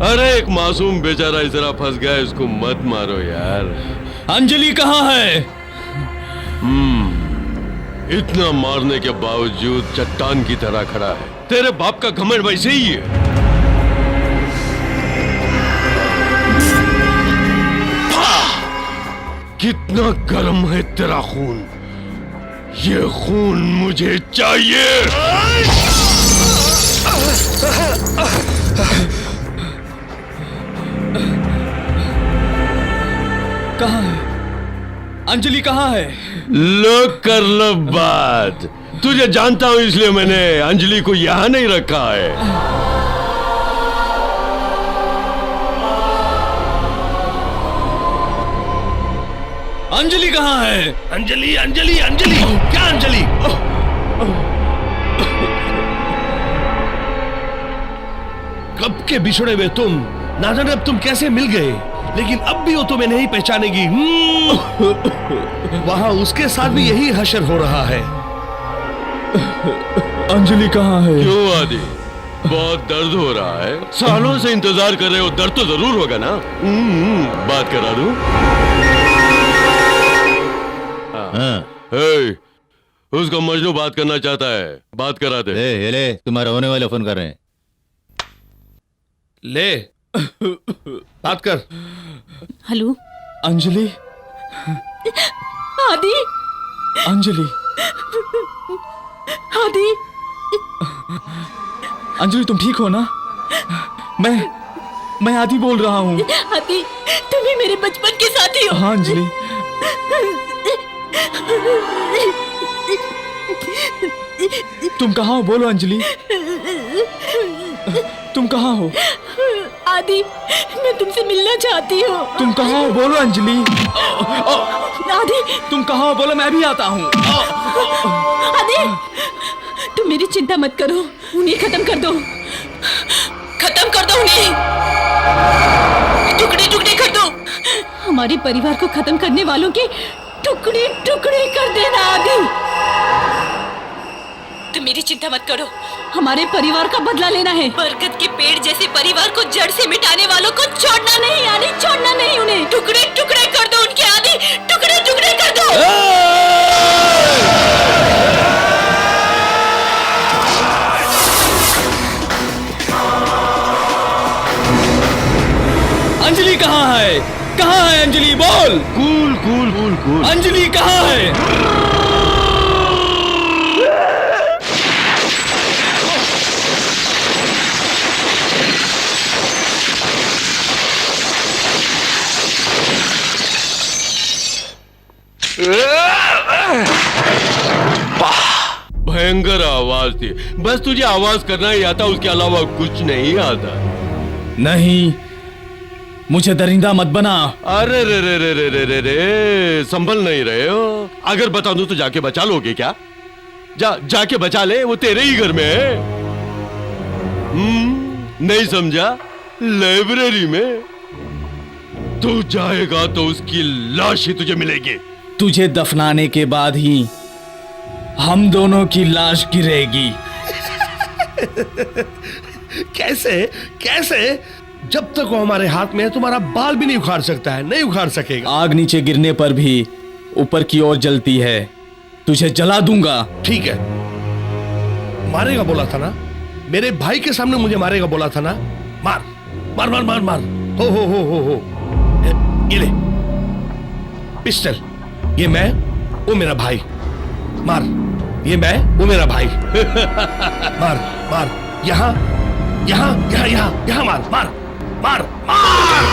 अरे एक मासूम बेचारा इस तरह फंस गया, इसको मत मारो यार। अंजलि कहाँ है? इतना मारने के बावजूद चट्टान की तरह खड़ा है। तेरे बाप का घमंड वैसे ही है। कितना गर्म है तेरा खून, ये खून मुझे चाहिए। कहाँ है अंजलि? कहाँ है? लो कर लो बात। तुझे जानता हूं इसलिए मैंने अंजलि को यहां नहीं रखा है। अंजलि कहाँ है? अंजलि अंजलि अंजलि, क्या अंजलि? कब के बिछड़े हुए तुम, ना जाने अब तुम कैसे मिल गए, लेकिन अब भी वो तुम्हें नहीं पहचानेगी। वहां उसके साथ भी यही हशर हो रहा है। अंजलि कहाँ है? क्यों आदि, बहुत दर्द हो रहा है? सालों से इंतजार कर रहे हो, दर्द तो जरूर होगा ना। बात करा दूं? उसको मजनू बात करना चाहता है, बात करा दे। ले तुम्हारे होने वाले फोन कर रहे हैं। ले बात कर। हेलो अंजलि। आदि, अंजलि। आदि, अंजलि तुम ठीक हो ना? मैं आदि बोल रहा हूँ। आदि, तुम ही मेरे बचपन के साथी हो। हाँ अंजलि। तुम कहाँ हो? बोलो अंजलि, तुम कहाँ हो? आदि, मैं तुमसे मिलना चाहती हूँ। तुम कहाँ हो? बोलो अंजलि। आदि, तुम कहाँ हो? बोलो, मैं भी आता हूँ। आदि, तुम मेरी चिंता मत करो, उन्हें खत्म कर दो, खत्म कर दो उन्हें, टुकड़े टुकड़े कर दो। हमारे परिवार को खत्म करने वालों के टुकड़े टुकड़े कर देना। आदि, तुम मेरी चिंता मत करो, हमारे परिवार का बदला लेना है। बरगद के पेड़ जैसे परिवार को जड़ से मिटाने वालों को छोड़ना नहीं। आदि, छोड़ना नहीं, उन्हें टुकड़े टुकड़े कर दो उनके। आदि, टुकड़े टुकड़े कर दो। अंजलि कहाँ है? कहाँ है अंजलि? बोल। Cool cool cool cool. Anjali कहाँ है? भयंकर आवाज थी। बस तुझे आवाज करना ही आता, उसके अलावा कुछ नहीं आता। नहीं, मुझे दरिंदा मत बना। अरे रे रे रे रे रे रे रे, संभल नहीं रहे हो? अगर बता दूं तो जाके बचा लोगे क्या? जाके बचा ले, वो तेरे ही घर में है। नहीं समझा? लाइब्रेरी में तू जाएगा तो उसकी लाश ही तुझे मिलेगी। तुझे दफनाने के बाद ही हम दोनों की लाश गिरेगी। कैसे कैसे? जब तक वो हमारे हाथ में है तुम्हारा बाल भी नहीं उखाड़ सकता है, नहीं उखाड़ सकेगा। आग नीचे गिरने पर भी ऊपर की ओर जलती है, तुझे जला दूंगा। ठीक है, मारेगा बोला था ना, मेरे भाई के सामने मुझे मारेगा बोला था ना। मार मार मार मार मार। हो ये ले पिस्टल, ये मैं वो मेरा भाई। मार, ये मैं वो मेरा भाई। मार मार, यहाँ यहाँ यहाँ यहाँ यहाँ मार मार मार मार।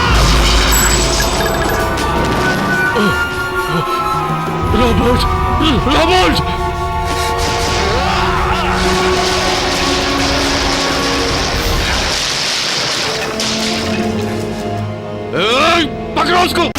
Robert, Robert! पकड़ो उसको!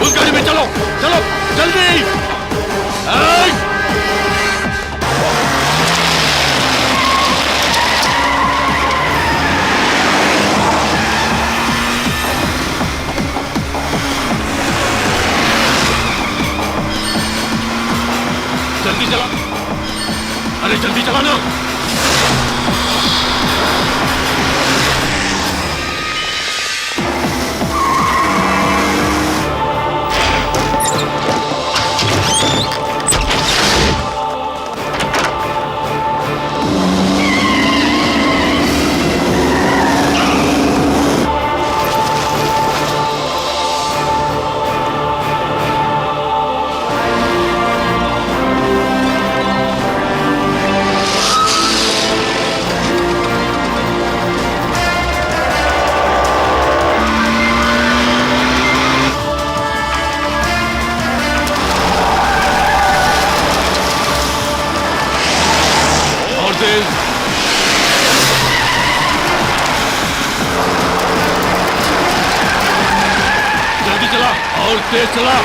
उस गाड़ी में चलो, चलो जल्दी! जल्दी चला, अरे जल्दी चला ना। जल्दी चला और तेज चला।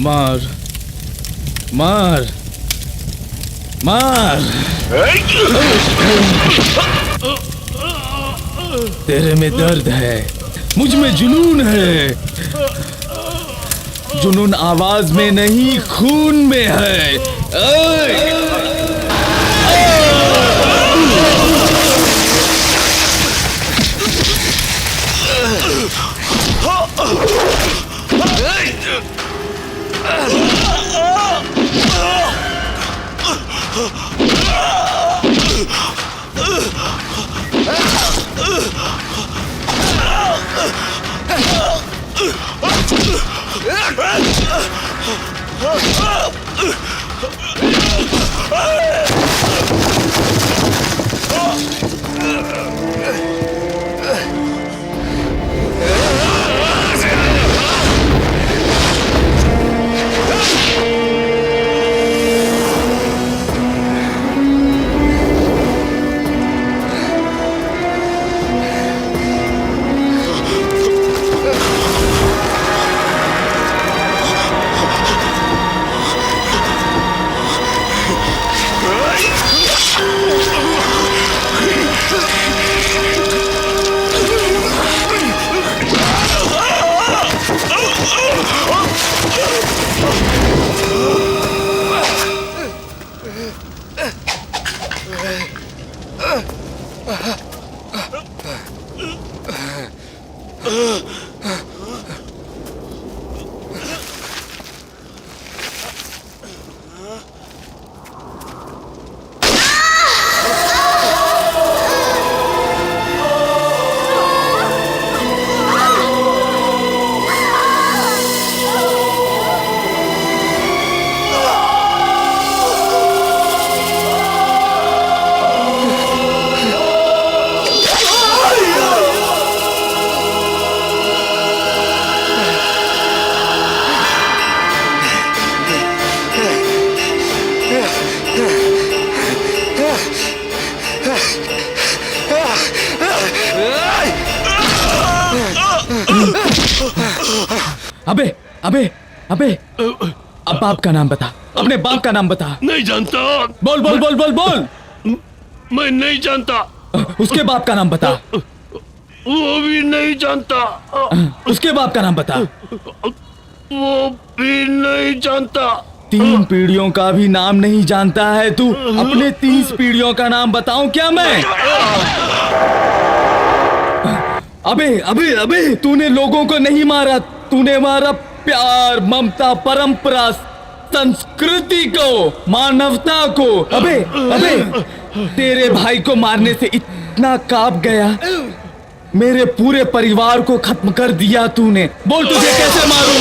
मार मार मार तेरे में दर्द है, मुझ में जुनून है। जुनून आवाज में नहीं खून में है। अबे अबे अबे अब बाप का नाम बता, अपने बाप का नाम बता। नहीं जानता। बोल बोल बोल बोल बोल। मैं नहीं जानता। उसके बाप का नाम बता। वो भी नहीं जानता। उसके बाप का नाम बता। वो भी नहीं जानता। 3 पीढ़ियों का भी नाम नहीं जानता है तू? अपने 30 पीढ़ियों का नाम बताऊं क्या मैं? अबे अबे अबे, तूने लोगों को नहीं मारा, तूने मारा प्यार, ममता, परंपरा, संस्कृति को, मानवता को। अबे अबे, तेरे भाई को मारने से इतना कांप गया, मेरे पूरे परिवार को खत्म कर दिया तूने। बोल तुझे कैसे मारूं?